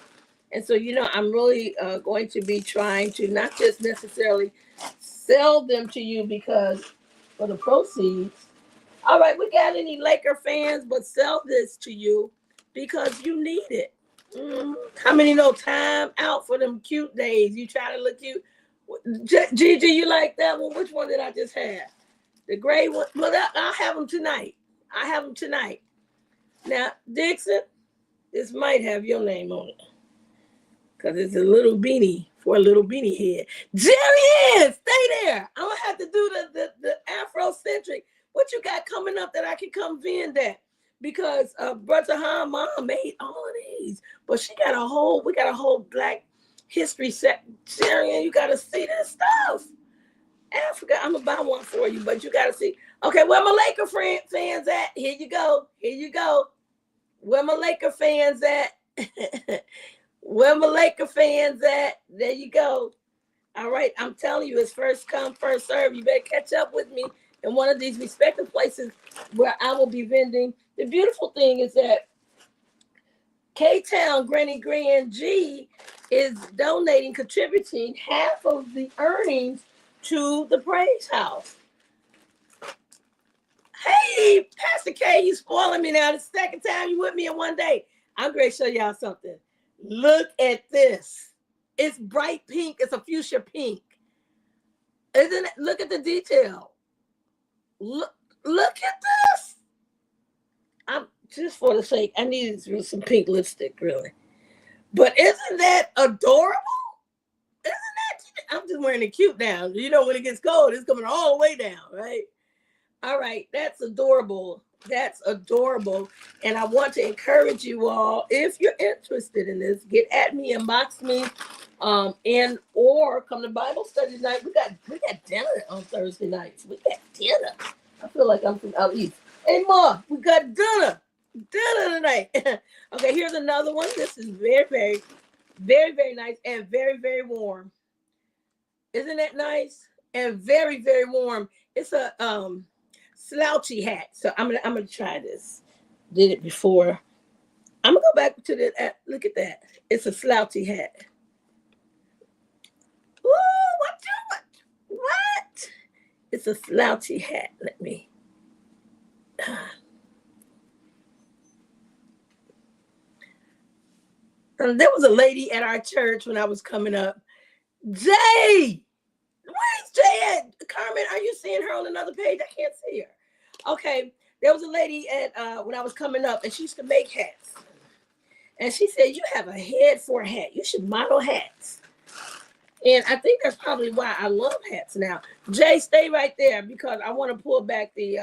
And so, you know, I'm really going to be trying to not just necessarily sell them to you because for the proceeds. All right, we got any Laker fans, but sell this to you because you need it. How many know time out for them cute days? You try to look cute. Gigi, you like that one? Which one did I just have? The gray one? Well, I'll have them tonight. Now, Dixon, this might have your name on it because it's a little beanie for a little beanie head. Jerry, stay there. I'm going to have to do the Afrocentric. What you got coming up that I can come vend at? Because Brother Han Mom made all of these, but we got a whole Black history set. Jerry, you got to see this stuff. Africa, I'm gonna buy one for you, but you gotta see. Okay, where my Laker fans at? Here you go. Where my Laker fans at? Where my Laker fans at? There you go. All right, I'm telling you, it's first come, first serve. You better catch up with me in one of these respective places where I will be vending. The beautiful thing is that K-Town Granny Grand G is donating, contributing half of the earnings to the Praise House. Hey, Pastor K, you spoiling me now. The second time you with me in one day. I'm going to show y'all something. Look at this. It's bright pink. It's a fuchsia pink. Isn't it? Look at the detail. Look at this. I'm just for the sake, I needed some pink lipstick, really. But isn't that adorable? Isn't that? I'm just wearing it cute now. You know, when it gets cold, it's coming all the way down, right? All right, that's adorable. That's adorable. And I want to encourage you all, if you're interested in this, get at me, inbox me, and or come to Bible study tonight. We got dinner on Thursday nights. We got dinner. I feel like I'm from out east. Hey, Ma, we got dinner tonight. Okay, here's another one. This is very, very, very, very nice and very, very warm. Isn't that nice? And very, very warm. It's a slouchy hat. So I'm gonna try this. Did it before. I'm gonna go back to the look at that. It's a slouchy hat. Ooh, what? It's a slouchy hat. Let me. There was a lady at our church when I was coming up. Jay! Where's Jay at? Carmen, are you seeing her on another page? I can't see her. Okay, there was a lady at when I was coming up, and she used to make hats. And she said, you have a head for a hat. You should model hats. And I think that's probably why I love hats now. Jay, stay right there because I want to pull back the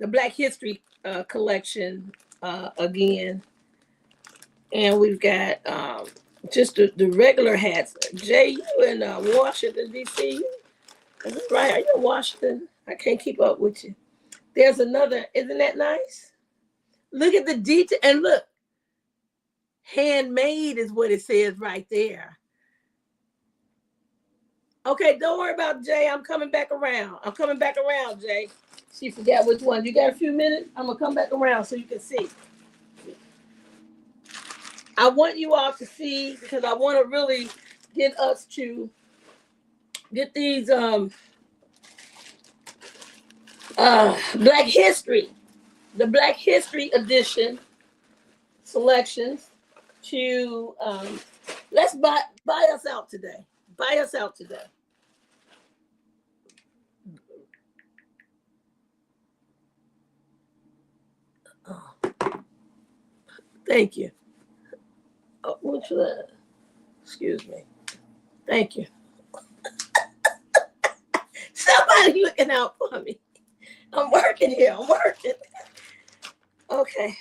Black History collection again. And we've got just the regular hats. Jay, you in Washington, D.C.? Is that right? Are you in Washington? I can't keep up with you. There's another. Isn't that nice? Look at the detail. And look, handmade is what it says right there. Okay, don't worry about Jay. I'm coming back around. Jay. She forgot which one. You got a few minutes? I'm going to come back around so you can see. I want you all to see because I want to really get us to get these Black History, the Black History edition selections to let's buy us out today. Buy us out today. Oh. Thank you. Oh, what's that? Excuse me. Thank you. Somebody looking out for me. I'm working here. Okay.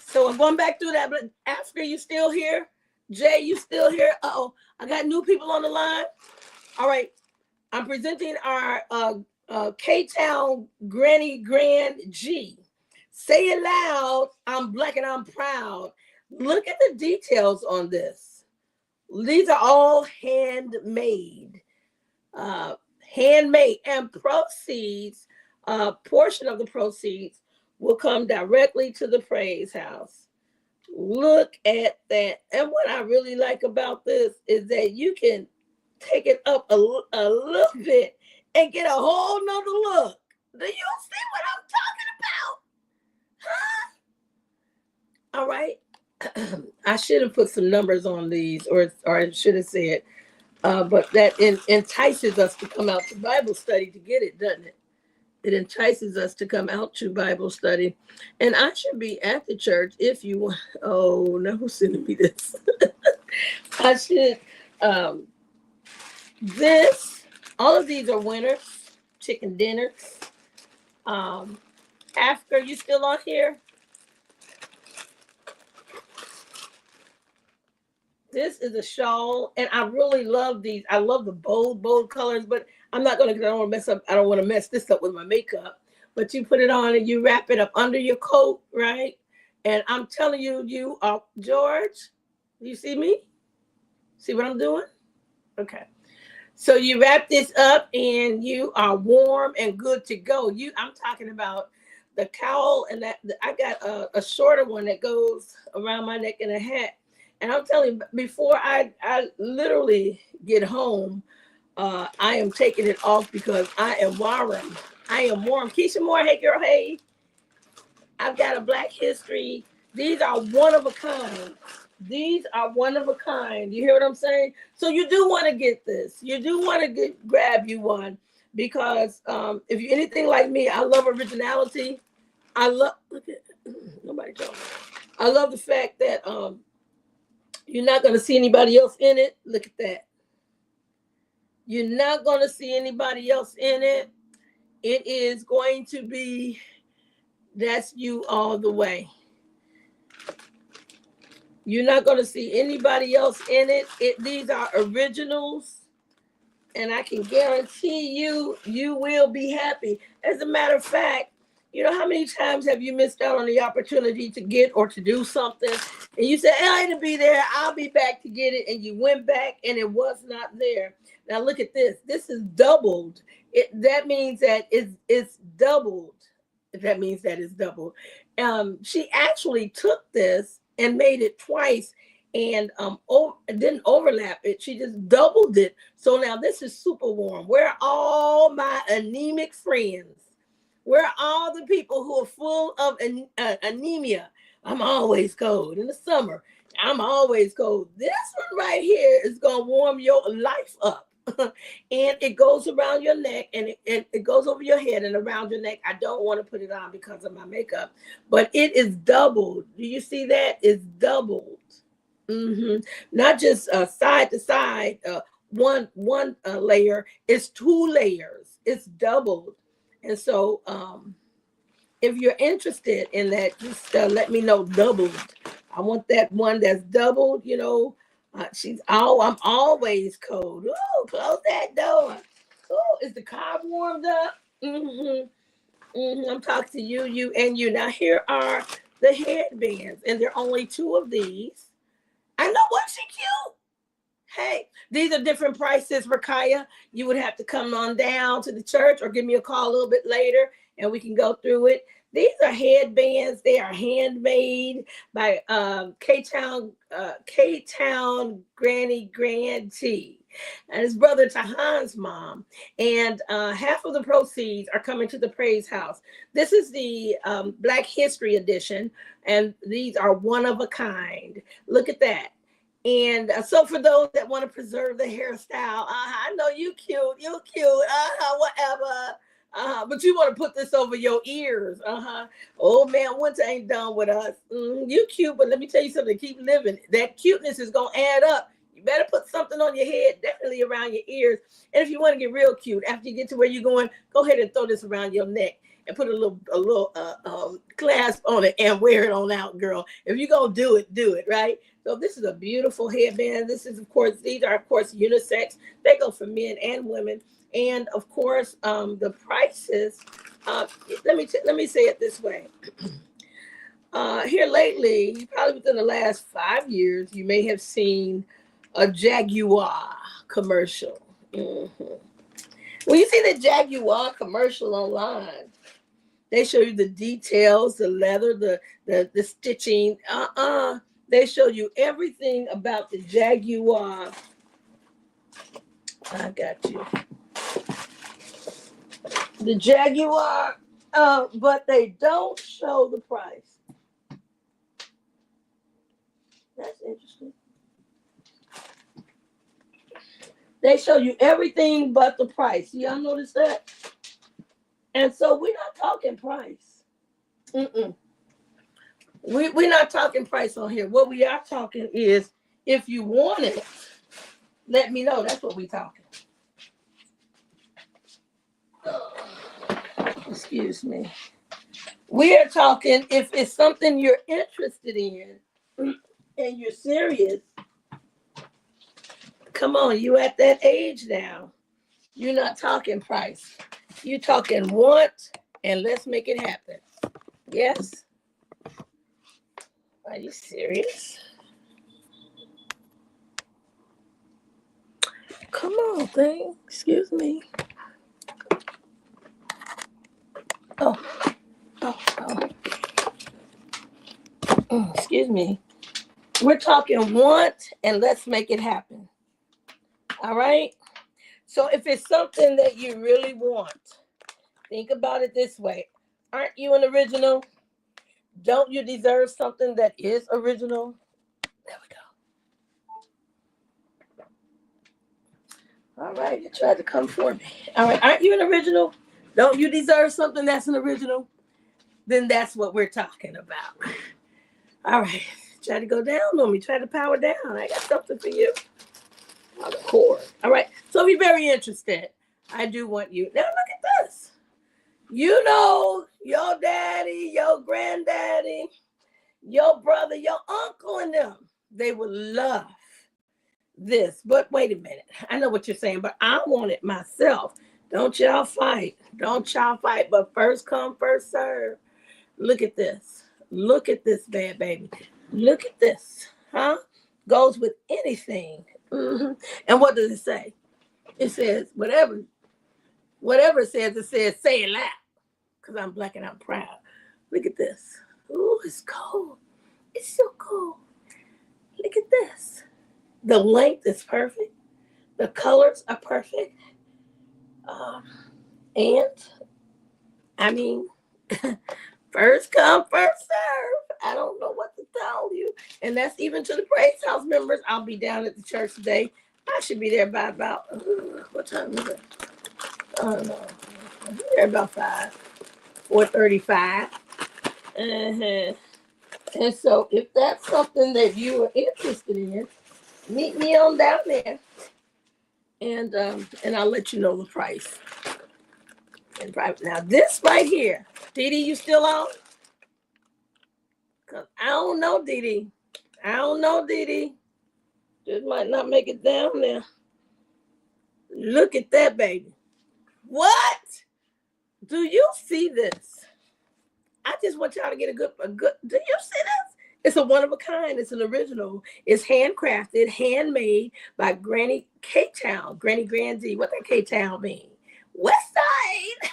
So I'm going back through that. But Africa, you still here? Jay, you still here? Uh-oh. I got new people on the line. All right. I'm presenting our K-Town Granny Grand G. Say it loud. I'm Black and I'm proud. Look at the details on this. These are all handmade. And proceeds, portion of the proceeds will come directly to the Praise House. Look at that. And what I really like about this is that you can take it up a little bit and get a whole nother look. Do you see what I'm talking about? Huh? All right. I should have put some numbers on these, or I should have said, but that entices us to come out to Bible study to get it, doesn't it? It entices us to come out to Bible study. And I should be at the church if you want. Oh, no, who's sending me this? I should. All of these are winners, chicken dinners. Africa, you still on here? This is a shawl, and I really love these. I love the bold colors, but I'm not going to, because I don't want to mess this up with my makeup. But you put it on and you wrap it up under your coat, right? And I'm telling you, you are, George, you see me? See what I'm doing? Okay. So you wrap this up and you are warm and good to go. I'm talking about the cowl and that I got a shorter one that goes around my neck and a hat. And I'm telling you, before I literally get home, I am taking it off because I am warm. I am warm. Keisha Moore, hey girl, hey. I've got a Black History. These are one of a kind. These are one of a kind. You hear what I'm saying? So you do want to get this. You do want to grab you one because if you're anything like me, I love originality. I love look at nobody talking. I love the fact that you're not going to see anybody else in it. Look at that. You're not going to see anybody else in it. It is going to be that's you all the way. You're not going to see anybody else in it. These are originals, and I can guarantee you, you will be happy. As a matter of fact, you know how many times have you missed out on the opportunity to get or to do something, and you said, "I ain't to be there. I'll be back to get it," and you went back, and it was not there. Now look at this. This is doubled. That means that it's doubled. That means that it's doubled. She actually took this and made it twice and didn't overlap it. She just doubled it. So now this is super warm. Where are all my anemic friends? Where are all the people who are full of anemia? I'm always cold in the summer. I'm always cold. This one right here is going to warm your life up. And it goes around your neck and it goes over your head and around your neck. I don't want to put it on because of my makeup, but it is doubled. Do you see that? It's doubled. Not just side to side, one layer. It's 2 layers. It's doubled. And so if you're interested in that, just let me know. Doubled. I want that one that's doubled, you know. I'm always cold. Oh, close that door. Oh, is the car warmed up? I'm talking to you, and you. Now here are the headbands, and there are only 2 of these. I know, what she cute. Hey, these are different prices, Rakaya. You would have to come on down to the church or give me a call a little bit later, and we can go through it. These are headbands. They are handmade by K-Town Granny Grantee and his brother Tahan's mom. And half of the proceeds are coming to the Praise House. This is the Black History edition, and these are one of a kind. Look at that. And so for those that want to preserve the hairstyle, I know you cute, whatever. But you want to put this over your ears. Old man Winter ain't done with us. You cute, but let me tell you something. Keep living. That cuteness is gonna add up. You better put something on your head, definitely around your ears. And if you want to get real cute, after you get to where you're going, go ahead and throw this around your neck and put a little clasp on it and wear it on out, girl. If you're gonna do it, right? So this is a beautiful headband. These are of course unisex. They go for men and women. And of course, the prices. Let me say it this way. Here lately, probably within the last 5 years, you may have seen a Jaguar commercial. When you see the Jaguar commercial online, they show you the details, the leather, the stitching. They show you everything about the Jaguar. I got you. The Jaguar, but they don't show the price. That's interesting. They show you everything but the price. Y'all notice that? And so we're not talking price. We're not talking price on here. What we are talking is, if you want it, let me know. That's what we're talking. Excuse me. We are talking if it's something you're interested in and you're serious. Come on, you at that age now. You're not talking price. You're talking want, and let's make it happen. Yes? Are you serious? Come on, thing. Excuse me. Oh. Excuse me. We're talking want and let's make it happen. All right. So if it's something that you really want, think about it this way. Aren't you an original? Don't you deserve something that is original? There we go. All right. You tried to come for me. All right. Aren't you an original? Don't you deserve something that's an original? Then that's what we're talking about. All right. Try to go down on me. Try to power down. I got something for you. On the cord. All right. So be very interested. I do want you. Now look at this. You know, your daddy, your granddaddy, your brother, your uncle, and them, they would love this. But wait a minute. I know what you're saying, but I want it myself. Don't y'all fight. Don't y'all fight. But first come, first serve. Look at this. Look at this bad baby. Look at this. Huh? Goes with anything. Mm-hmm. And what does it say? It says, whatever it says, say it loud. Because I'm black and I'm proud. Look at this. Ooh, it's cold. It's so cold. Look at this. The length is perfect. The colors are perfect. And, I mean, first come, first serve. I don't know what to tell you. And that's even to the Praise House members. I'll be down at the church today. I should be there by about, what time is it? I don't know. I'll be there about 4:35. Uh-huh. And so if that's something that you are interested in, meet me on down there. And I'll let you know the price. And now this right here, Dee Dee, you still on? Cause I don't know, Dee Dee. I don't know, Dee Dee. Just might not make it down there. Look at that, baby. What? Do you see this? I just want y'all to get a good. Do you see this? It's a one of a kind. It's an original. It's handcrafted, handmade by Granny K-Town, Granny Grand G. What that K-Town mean? West Side,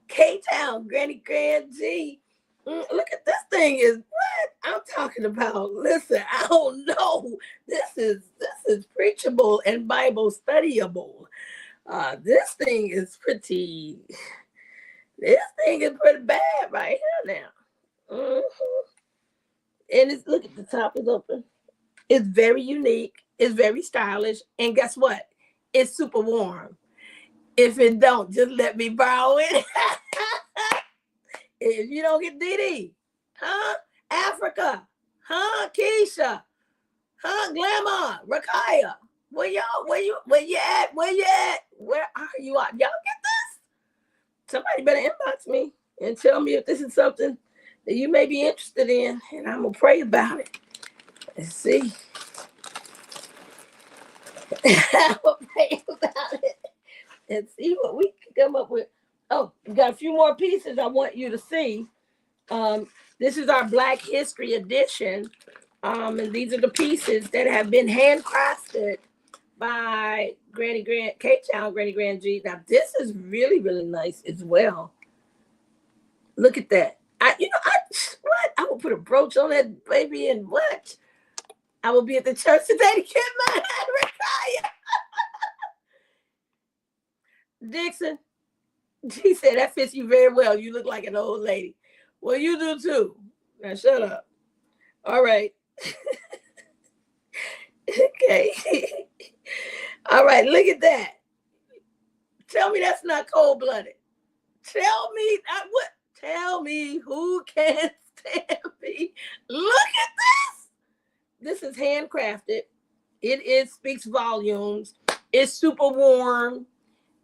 K-Town, Granny Grand G. Look at this thing is what I'm talking about. Listen, I don't know. This is preachable and Bible studyable. This thing is pretty. This thing is pretty bad right here now. Mm-hmm. And it's look at the top is open. It's very unique. It's very stylish. And guess what? It's super warm. If it don't, just let me borrow it. If you don't get Dee Dee, huh? Africa, huh? Keisha, huh? Glamour, Rakaya. Where you at? Where are you at? Y'all get this? Somebody better inbox me and tell me if this is something that you may be interested in, and I'm gonna pray about it. Let's see. I'm gonna pray about it and see what we can come up with. Oh, we got a few more pieces I want you to see. This is our Black History edition. And these are the pieces that have been handcrafted by Granny Grand K-Town, Granny Grand G. Now, this is really, really nice as well. Look at that. I will put a brooch on that baby and what? I will be at the church today to get my hand retired. Dixon, she said, that fits you very well. You look like an old lady. Well, you do too. Now, shut up. All right. Okay. All right, look at that. Tell me that's not cold-blooded. Tell me who can stand me. Look at this. This is handcrafted. It speaks volumes. It's super warm.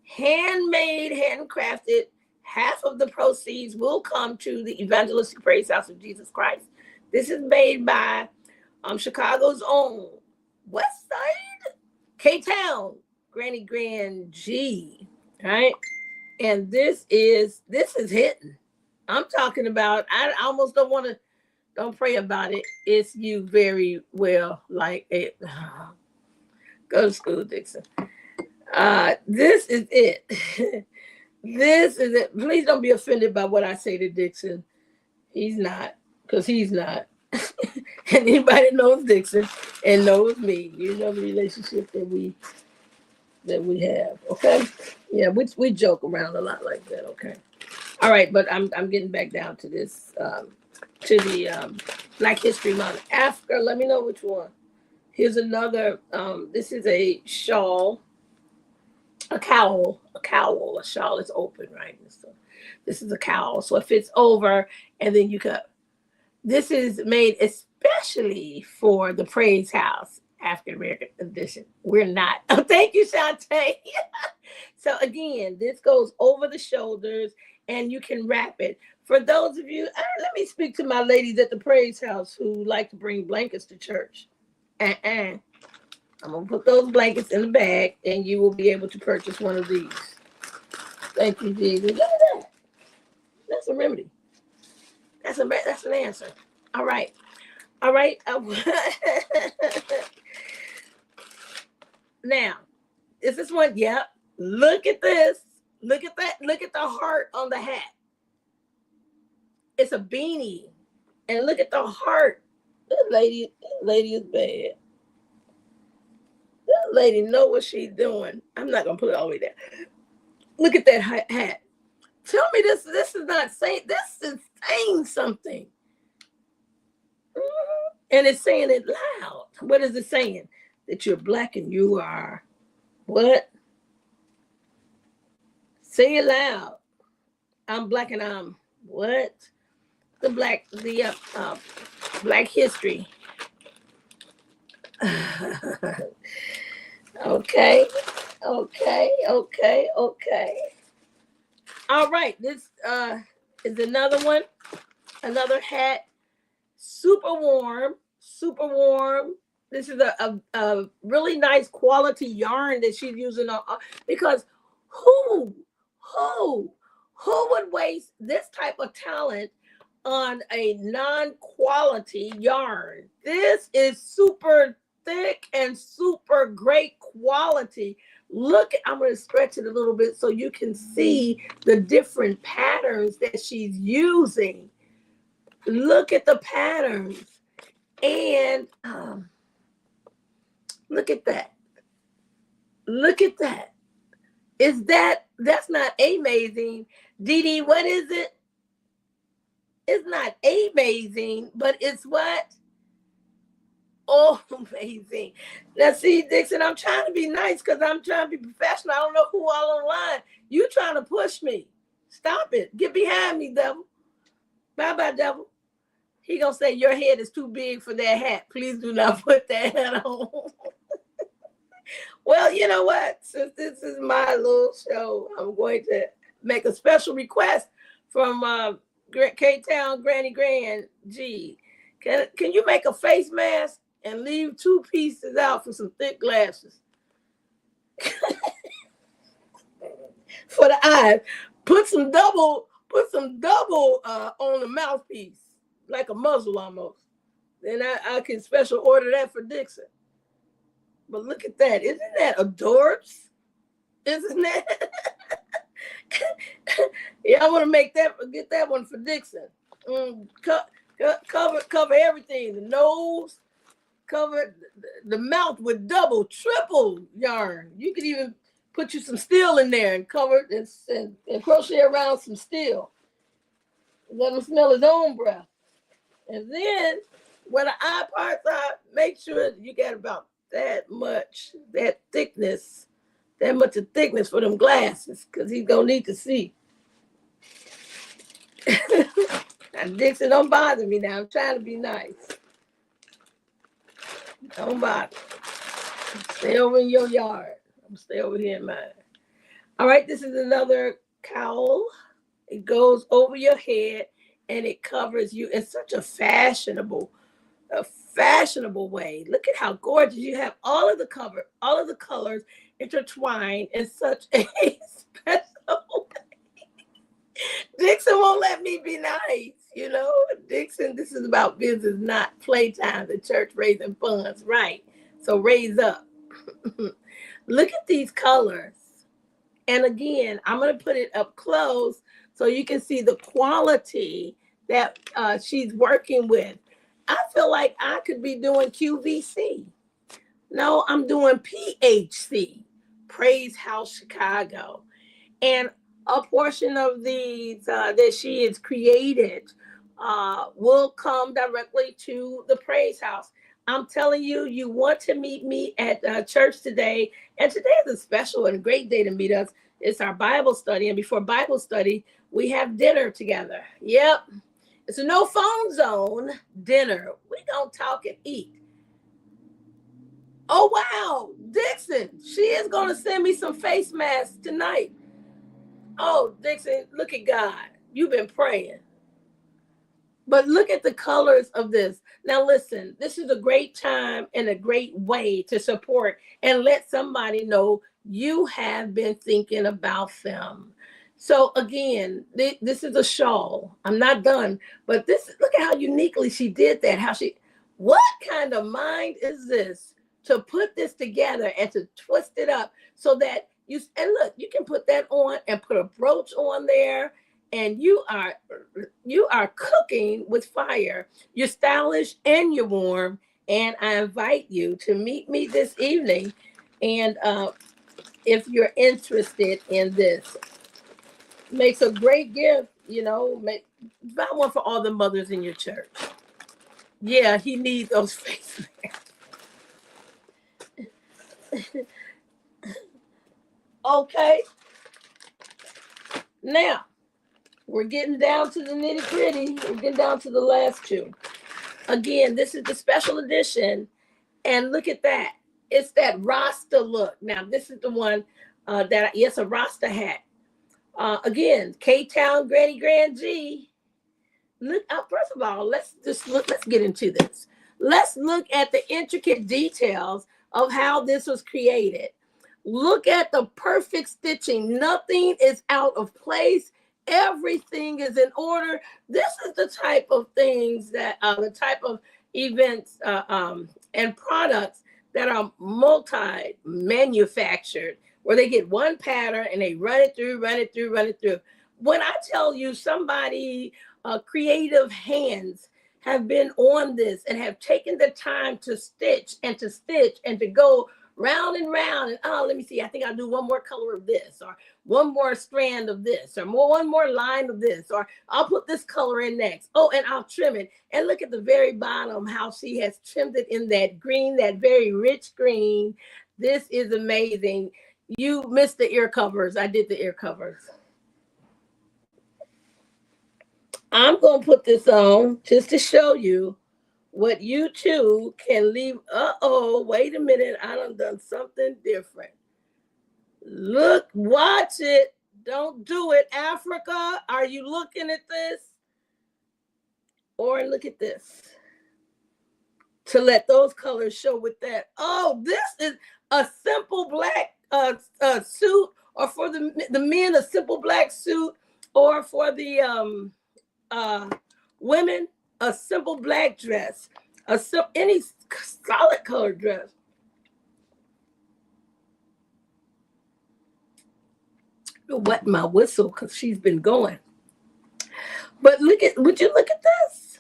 Handmade, handcrafted. Half of the proceeds will come to the Evangelistic Praise House of Jesus Christ. This is made by Chicago's own West Side, K-Town, Granny Grand G, right? And this is hitting. I'm talking about, I almost don't pray about it. It's you very well like it. Go to school, Dixon. This is it. This is it. Please don't be offended by what I say to Dixon. He's not, because he's not. And anybody that knows Dixon and knows me, you know the relationship that we have. Okay. Yeah, we joke around a lot like that. Okay. All right, but I'm getting back down to this to the Black History Month. Africa, let me know which one. Here's another. This is a shawl, a cowl, a cowl. A shawl is open, right? So this is a cowl, so it fits over, and then you cut. This is made especially for the Praise House African American edition. We're not. Oh, thank you, Shantae. So again, this goes over the shoulders, and you can wrap it. For those of you, let me speak to my ladies at the Praise House who like to bring blankets to church. I'm gonna put those blankets in the bag, and you will be able to purchase one of these. Thank you, Jesus. Look at that. That's a remedy. That's an answer. All right. All right. Now, is this one? Yep. Look at this. Look at that. Look at the heart on the hat. It's a beanie. And look at the heart. This lady is bad. This lady know what she's doing. I'm not gonna put it all the way there. Look at that hat. Tell me this is not saying, this is saying something. And it's saying it loud. What is it saying? That you're Black and you are what? Say it loud. I'm Black and I'm what? The Black history. Okay. All right, this is another one, another hat, super warm. This is a really nice quality yarn that she's using because who would waste this type of talent on a non-quality yarn? This is super thick and super great quality. Look, I'm going to stretch it a little bit so you can see the different patterns that she's using. Look at the patterns. And look at that. Look at that. That's not amazing. Dee Dee, what is it? It's not amazing, but it's what? Oh, amazing. Now, see, Dixon, I'm trying to be nice because I'm trying to be professional. I don't know who all online. You trying to push me. Stop it. Get behind me, devil. Bye-bye, devil. He going to say, your head is too big for that hat. Please do not put that hat on. Well, you know what? Since this is my little show, I'm going to make a special request from K-Town Granny Grand G. Can you make a face mask and leave 2 pieces out for some thick glasses? For the eyes. Put some double on the mouthpiece, like a muzzle almost. Then I can special order that for Dixon. But look at that. Isn't that adorbs? Isn't that? Yeah, I want to get that one for Dixon. Cover everything. The nose, cover the mouth with double, triple yarn. You could even put you some steel in there and cover it and crochet around some steel. Let him smell his own breath. And then where the eye parts are, make sure you got about that much of thickness for them glasses, because he's gonna need to see. Now, Dixon, don't bother me now. I'm trying to be nice. Don't bother. Stay over in your yard. I'm stay over here in mine. All right, this is another cowl. It goes over your head and it covers you in such a fashionable way. Look at how gorgeous you have all of the colors intertwined in such a special way. Dixon won't let me be nice, you know. Dixon, this is about business, not playtime. The church raising funds, right? So raise up. Look at these colors. And again, I'm going to put it up close so you can see the quality that she's working with. I feel like I could be doing QVC. No, I'm doing PHC, Praise House Chicago. And a portion of these that she has created will come directly to the Praise House. I'm telling you, you want to meet me at church today. And today is a special and great day to meet us. It's our Bible study. And before Bible study, we have dinner together. Yep. It's a no phone zone dinner. We're going to talk and eat. Oh, wow. Dixon, she is going to send me some face masks tonight. Oh, Dixon, look at God. You've been praying. But look at the colors of this. Now, listen, this is a great time and a great way to support and let somebody know you have been thinking about them. So again, this is a shawl. I'm not done, but look at how uniquely she did that. What kind of mind is this to put this together and to twist it up so that and look, you can put that on and put a brooch on there, and you are cooking with fire. You're stylish and you're warm, and I invite you to meet me this evening. And if you're interested in this, makes a great gift, buy one for all the mothers in your church. Yeah, he needs those face masks. Okay. Now, we're getting down to the nitty gritty. We're getting down to the last two. Again, this is the special edition. And look at that. It's that Rasta look. Now, this is the one a Rasta hat. Again, K-Town Granny Grand G. Look, first of all, let's get into this. Let's look at the intricate details of how this was created. Look at the perfect stitching. Nothing is out of place. Everything is in order. This is the type of things the type of events and products that are multi-manufactured, where they get one pattern and they run it through. When I tell you somebody, creative hands have been on this and have taken the time to stitch and to go round and round, and let me see, I think I'll do one more color of this, or one more strand of this, or one more line of this, or I'll put this color in next. Oh, and I'll trim it. And look at the very bottom, how she has trimmed it in that green, that very rich green. This is amazing. You missed the ear covers. I did the ear covers. I'm going to put this on just to show you what you too can leave. Wait a minute. I done something different. Look, watch it. Don't do it. Africa, are you looking at this? Or look at this. To let those colors show with that. Oh, this is a simple black suit, or for the men, a simple black suit, or for the women, a simple black dress, any solid color dress. I'll wet my whistle because she's been going. But would you look at this?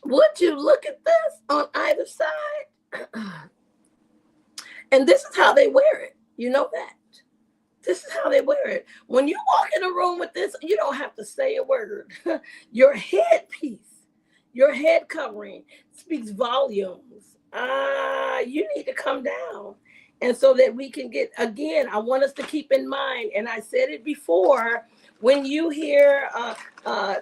Would you look at this on either side? And this is how they wear it. You know that. This is how they wear it. When you walk in a room with this, you don't have to say a word. Your headpiece, your head covering speaks volumes. You need to come down. And so that we can get, again, I want us to keep in mind, and I said it before, when you hear,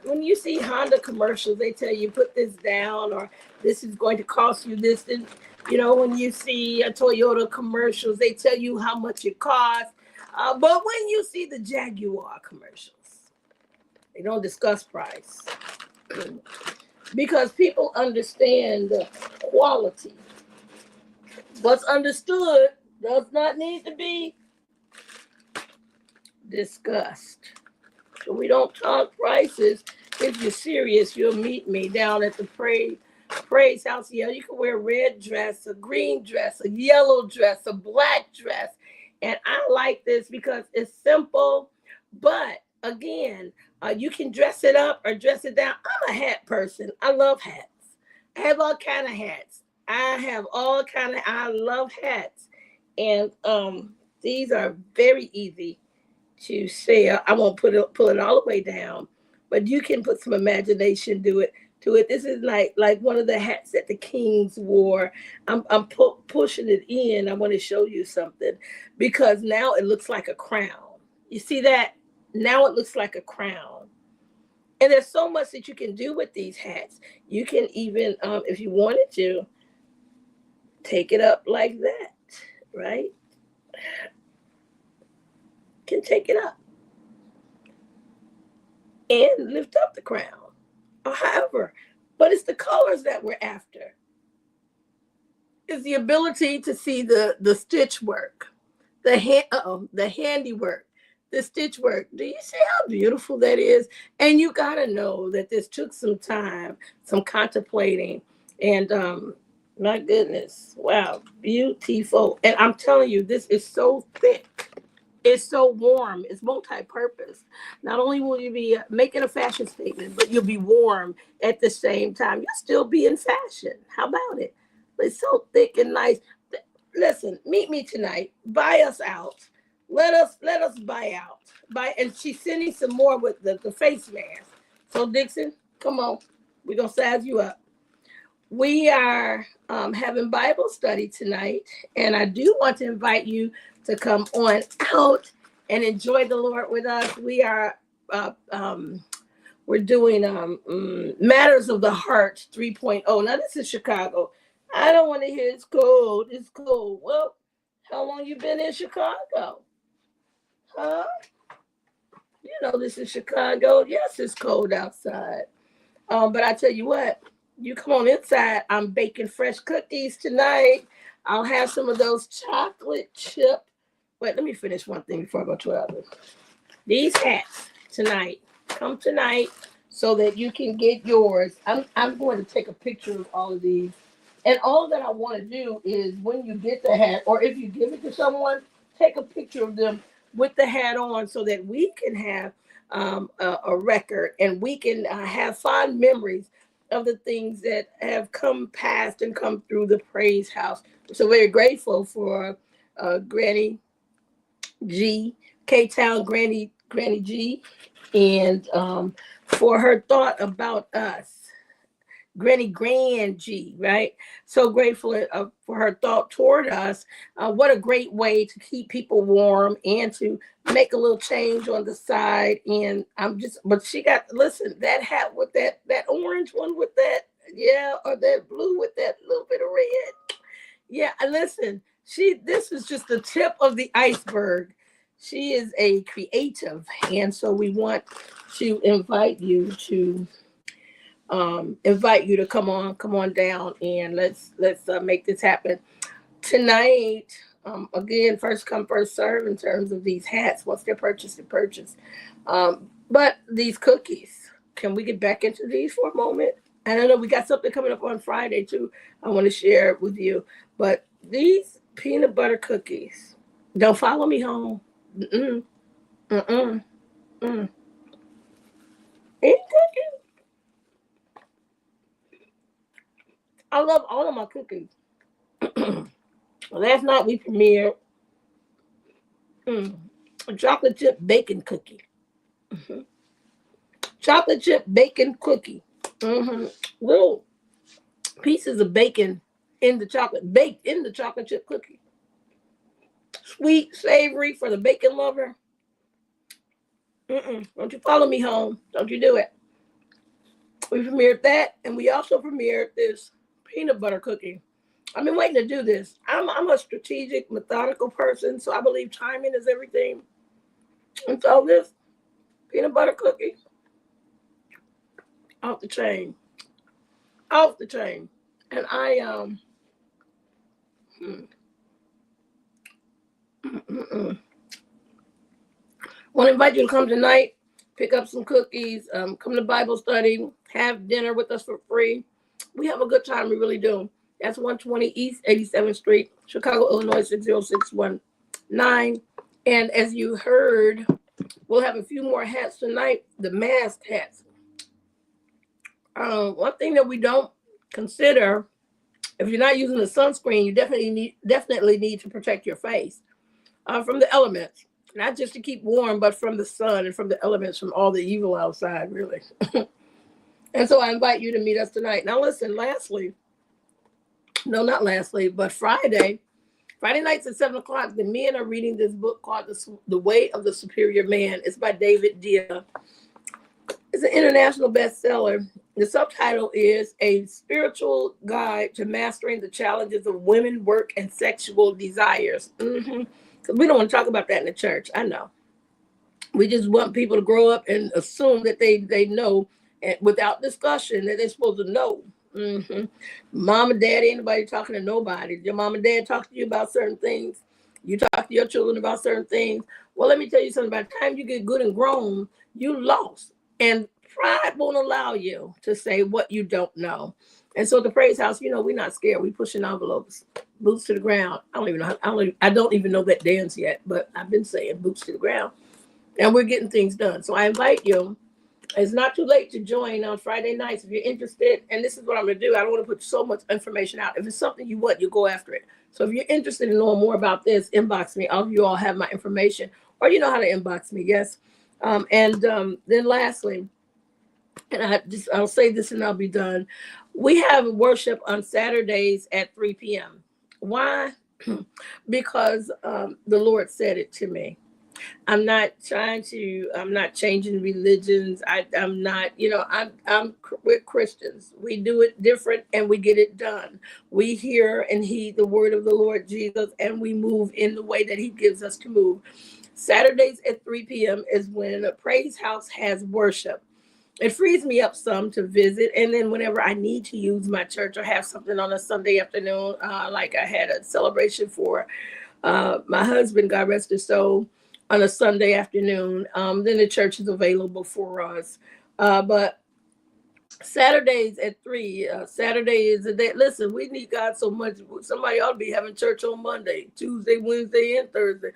when you see Honda commercials, they tell you put this down, or this is going to cost you this. And, when you see a Toyota commercials, they tell you how much it costs. But when you see the Jaguar commercials, they don't discuss price because people understand the quality. What's understood does not need to be discussed. So we don't talk prices. If you're serious, you'll meet me down at the Praise House. Yeah, you can wear a red dress, a green dress, a yellow dress, a black dress. And I like this because it's simple, but again, You can dress it up or dress it down. I'm a hat person. I love hats. I have all kind of hats. I love hats. And these are very easy to sell. I won't pull it all the way down, but you can put some imagination to it. This is like one of the hats that the kings wore. I'm pushing it in. I want to show you something because now it looks like a crown. You see that? Now it looks like a crown. And there's so much that you can do with these hats. You can even, if you wanted to, take it up like that, right? Can take it up and lift up the crown. However, but it's the colors that we're after. It's the ability to see the stitch work, the handiwork, the stitch work. Do you see how beautiful that is? And you gotta know that this took some time, some contemplating, and my goodness, wow, beautiful. And I'm telling you, this is so thick. It's so warm. It's multi-purpose. Not only will you be making a fashion statement, but you'll be warm at the same time. You'll still be in fashion. How about it? It's so thick and nice. Listen, meet me tonight. Buy us out. Let us buy out. And she's sending some more with the face mask. So Dixon, come on. We're gonna size you up. We are having Bible study tonight, and I do want to invite you to come on out and enjoy the Lord with us. We're doing Matters of the Heart 3.0. Now this is Chicago. I don't want to hear it's cold. It's cold. Well, how long you been in Chicago? Huh? You know this is Chicago. Yes, it's cold outside. But I tell you what, you come on inside. I'm baking fresh cookies tonight. I'll have some of those chocolate chip. Wait, let me finish one thing before I go to others. These hats tonight. Come tonight so that you can get yours. I'm going to take a picture of all of these. And all that I want to do is when you get the hat, or if you give it to someone, take a picture of them with the hat on so that we can have a record and we can have fond memories of the things that have come past and come through the Praise House. So very grateful for Granny G, K-Town Granny G, and for her thought about us. Granny Grand G, right? So grateful for her thought toward us. What a great way to keep people warm and to make a little change on the side. And but she got, listen, that hat with that orange one with that, yeah, or that blue with that little bit of red. Yeah, listen, this is just the tip of the iceberg. She is a creative. And so we want to invite you to come on down, and let's make this happen tonight. Again, first come, first serve in terms of these hats. Once they're purchased. But these cookies, can we get back into these for a moment? And I know we got something coming up on Friday too. I want to share it with you. But these peanut butter cookies, don't follow me home. Mm-mm. Mm-mm. Mm. Ain't cooking. I love all of my cookies. Last night we premiered a chocolate chip bacon cookie. Mm-hmm. Chocolate chip bacon cookie. Mm-hmm. Little pieces of bacon baked in the chocolate chip cookie. Sweet, savory for the bacon lover. Don't you follow me home. Don't you do it. We premiered that, and we also premiered this peanut butter cookie. I've been waiting to do this. I'm a strategic, methodical person, so I believe timing is everything. And so this peanut butter cookie, off the chain. And I want to invite you to come tonight, pick up some cookies, come to Bible study, have dinner with us for free. We have a good time, we really do. That's 120 East 87th Street, Chicago, Illinois 60619. And as you heard, We'll have a few more hats tonight, the masked hats. One thing that we don't consider, if you're not using the sunscreen, you definitely need to protect your face from the elements, not just to keep warm, but from the sun and from the elements, from all the evil outside, really. And so I invite you to meet us tonight. Now, listen, but Friday nights at 7:00, the men are reading this book called The Way of the Superior Man. It's by David Dia. It's an international bestseller. The subtitle is A Spiritual Guide to Mastering the Challenges of Women, Work, and Sexual Desires. Because we don't want to talk about that in the church. I know. We just want people to grow up and assume that they know, and without discussion, that they're supposed to know. Mom and dad, ain't nobody talking to nobody. Your mom and dad talk to you about certain things. You talk to your children about certain things. Well, let me tell you something. By the time you get good and grown, you lost. And pride won't allow you to say what you don't know. And so at the Praise House, we're not scared. We pushing envelopes, boots to the ground. I don't even know that dance yet, but I've been saying boots to the ground. And we're getting things done. So I invite you. It's not too late to join on Friday nights if you're interested. And this is what I'm going to do. I don't want to put so much information out. If it's something you want, you go after it. So if you're interested in knowing more about this, inbox me. All of you all have my information, or you know how to inbox me. Yes. Then lastly, and I'll say this and I'll be done. We have worship on Saturdays at 3 p.m. Why? Because the Lord said it to me. I'm not changing religions. I'm not, we're Christians. We do it different and we get it done. We hear and heed the word of the Lord Jesus, and we move in the way that he gives us to move. Saturdays at 3 p.m. is when a Praise House has worship. It frees me up some to visit. And then whenever I need to use my church or have something on a Sunday afternoon, like I had a celebration for my husband, God rest his soul, on a Sunday afternoon, then the church is available for us. But Saturdays at 3, Saturday is a day. Listen, we need God so much. Somebody ought to be having church on Monday, Tuesday, Wednesday, and Thursday.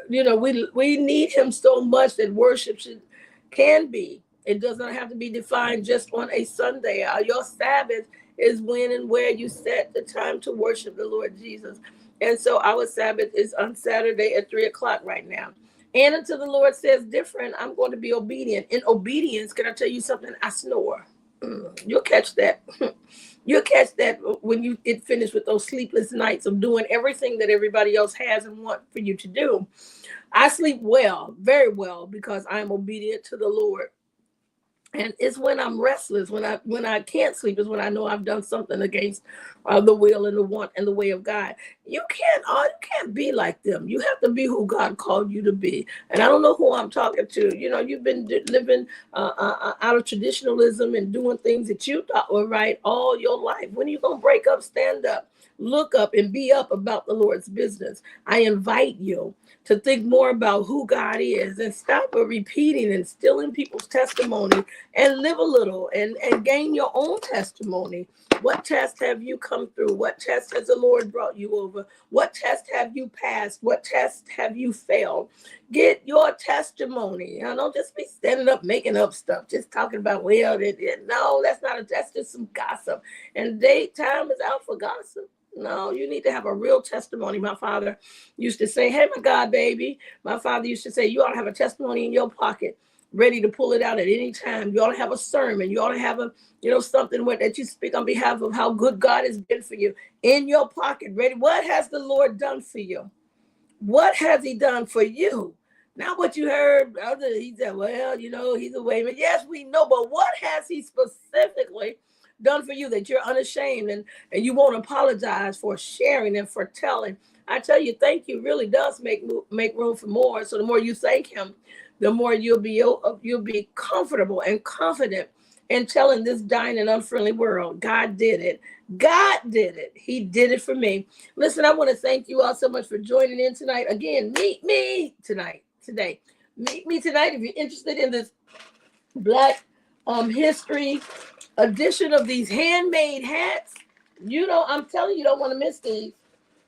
We need him so much that worship can be. It does not have to be defined just on a Sunday. Your Sabbath is when and where you set the time to worship the Lord Jesus. And so our Sabbath is on Saturday at 3:00 right now. And until the Lord says different, I'm going to be obedient. In obedience, can I tell you something? I snore. You'll catch that. You'll catch that when it finished with those sleepless nights of doing everything that everybody else has and want for you to do. I sleep well, very well, because I'm obedient to the Lord. And it's when I'm restless, when I can't sleep, is when I know I've done something against the will and the want and the way of God. You can't be like them. You have to be who God called you to be. And I don't know who I'm talking to. You've been living out of traditionalism and doing things that you thought were right all your life. When are you gonna break up, stand up, look up, and be up about the Lord's business? I invite you to think more about who God is and stop repeating and stealing people's testimony and live a little and gain your own testimony. What test have you come through? What test has the Lord brought you over? What test have you passed? What test have you failed? Get your testimony. Don't just be standing up making up stuff, just talking about, no, that's just some gossip. And time is out for gossip. No, you need to have a real testimony. My father used to say, hey, my God, baby. My father used to say, you ought to have a testimony in your pocket, ready to pull it out at any time. You ought to have a sermon. You ought to have something that you speak on behalf of how good God has been for you in your pocket, ready. What has the Lord done for you? What has he done for you? Not what you heard. He said, he's a wayman. Yes, we know, but what has he specifically done for you that you're unashamed and you won't apologize for sharing and for telling? I tell you, thank you really does make room for more. So the more you thank him, the more you'll be comfortable and confident in telling this dying and unfriendly world, God did it. God did it. He did it for me. Listen, I want to thank you all so much for joining in tonight. Again, meet me today. Meet me tonight if you're interested in this Black history edition of these handmade hats. I'm telling you, don't want to miss these.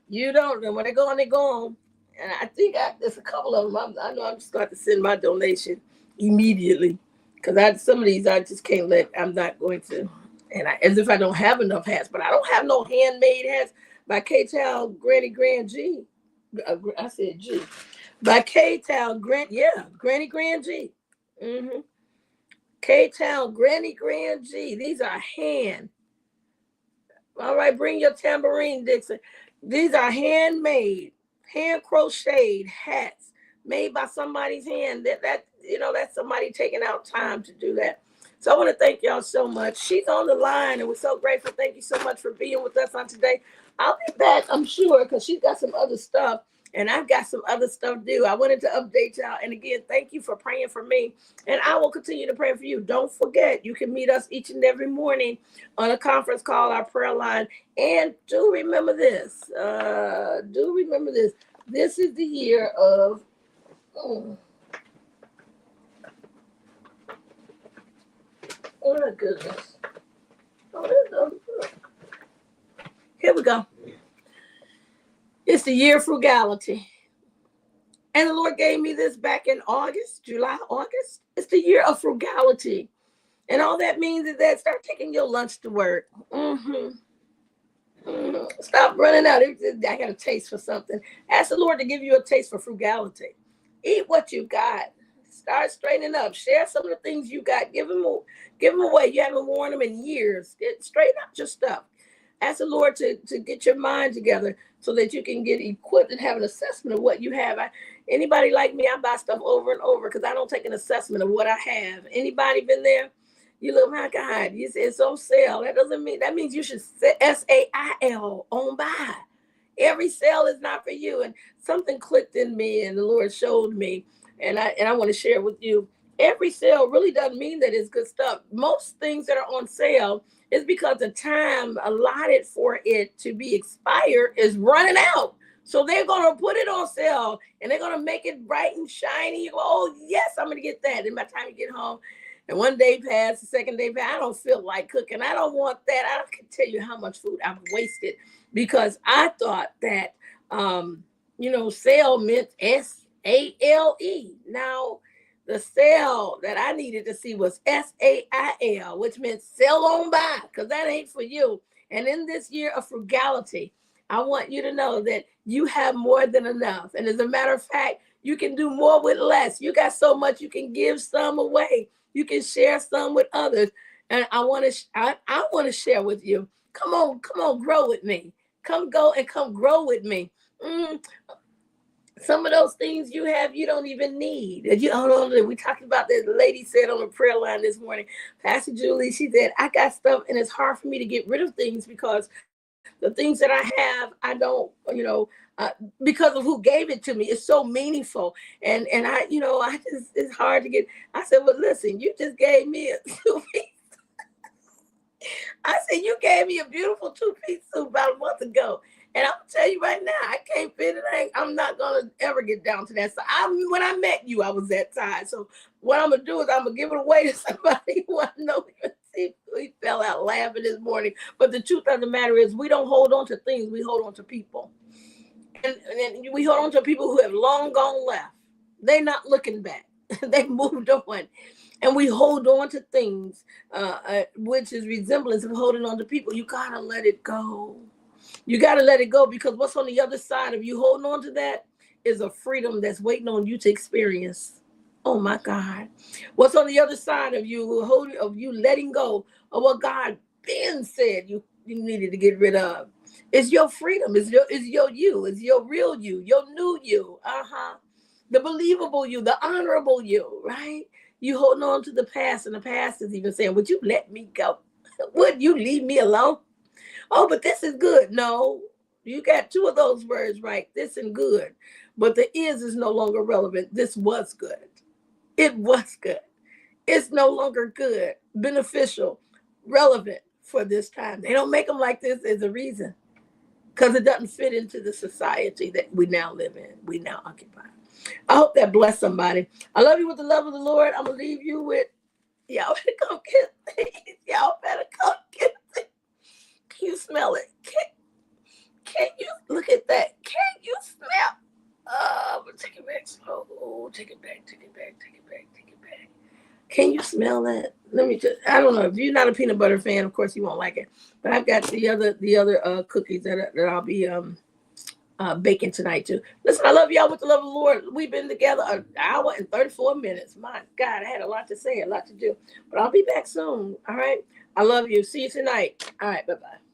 You don't. And when they go on, they go on. And I think there's a couple of them. I know I'm just going to send my donation immediately because some of these I just can't let. I'm not going to, and as if I don't have enough hats, but I don't have no handmade hats by K-Town Granny Grand G. I said G by K-Town Granny Grand G. Mm-hmm. K-Town Granny Grand G. These are hand. All right, bring your tambourine, Dixon. These are handmade, hand crocheted hats made by somebody's hand. That's somebody taking out time to do that. So I want to thank y'all so much. She's on the line, and we're so grateful. Thank you so much for being with us on today. I'll be back, I'm sure, because she's got some other stuff, and I've got some other stuff to do. I wanted to update y'all. And again, thank you for praying for me, and I will continue to pray for you. Don't forget, you can meet us each and every morning on a conference call, our prayer line. And do remember this. This is the year of, oh my goodness. Here we go. It's the year of frugality. And the Lord gave me this back in July, August. It's the year of frugality. And all that means is that start taking your lunch to work. Stop running out. I got a taste for something. Ask the Lord to give you a taste for frugality. Eat what you got. Start straightening up. Share some of the things you got. Give them away. You haven't worn them in years. Straighten up your stuff. Ask the Lord to get your mind together so that you can get equipped and have an assessment of what you have. Anybody like me, I buy stuff over and over because I don't take an assessment of what I have. Anybody been there? You look, my God, you say it's on sale. That means you should SAIL on buy. Every sale is not for you. And something clicked in me and the Lord showed me, and I want to share with you. Every sale really doesn't mean that it's good stuff. Most things that are on sale is because the time allotted for it to be expired is running out. So they're going to put it on sale and they're going to make it bright and shiny. You go, oh, yes, I'm going to get that. And by the time you get home, and one day passed, the second day passed, I don't feel like cooking. I don't want that. I can tell you how much food I've wasted because I thought that, sale meant SALE. Now, the sale that I needed to see was SAIL, which meant sell on by, because that ain't for you. And in this year of frugality, I want you to know that you have more than enough. And as a matter of fact, you can do more with less. You got so much, you can give some away. You can share some with others. And I want to share with you. Come on, grow with me. Come grow with me. Some of those things you have, you don't even need. We talked about that. The lady said on the prayer line this morning, Pastor Julie, she said, I got stuff and it's hard for me to get rid of things because the things that I have, I don't, because of who gave it to me. It's so meaningful. And it's hard to get. I said, well, listen, you just gave me a two-piece. I said, you gave me a beautiful two-piece suit about a month ago. And I'm going to tell you right now, I can't fit it. I'm not going to ever get down to that. So when I met you, I was that size. So what I'm going to do is I'm going to give it away to somebody who I know. We fell out laughing this morning. But the truth of the matter is we don't hold on to things. We hold on to people. And we hold on to people who have long gone left. They're not looking back. They moved on. And we hold on to things, which is resemblance of holding on to people. You got to let it go. You got to let it go because what's on the other side of you holding on to that is a freedom that's waiting on you to experience. Oh my God. What's on the other side of you letting go of what God Ben said you needed to get rid of? It's your freedom. It's your you. It's your real you, your new you. The believable you, the honorable you, right? You holding on to the past, and the past is even saying, would you let me go? Would you leave me alone? Oh, but this is good. No, you got two of those words right. This and good. But the is no longer relevant. This was good. It was good. It's no longer good, beneficial, relevant for this time. They don't make them like this as a reason because it doesn't fit into the society that we now live in, we now occupy. I hope that blessed somebody. I love you with the love of the Lord. I'm going to leave you with, y'all better come get these. Y'all better come get these. Can you smell it? Can you look at that? Can you smell? smell that? Let me just, I don't know. If you're not a peanut butter fan, of course you won't like it. But I've got the other cookies that I'll be baking tonight too. Listen, I love y'all with the love of the Lord. We've been together an hour and 34 minutes. My God, I had a lot to say, a lot to do. But I'll be back soon. All right. I love you. See you tonight. All right. Bye-bye.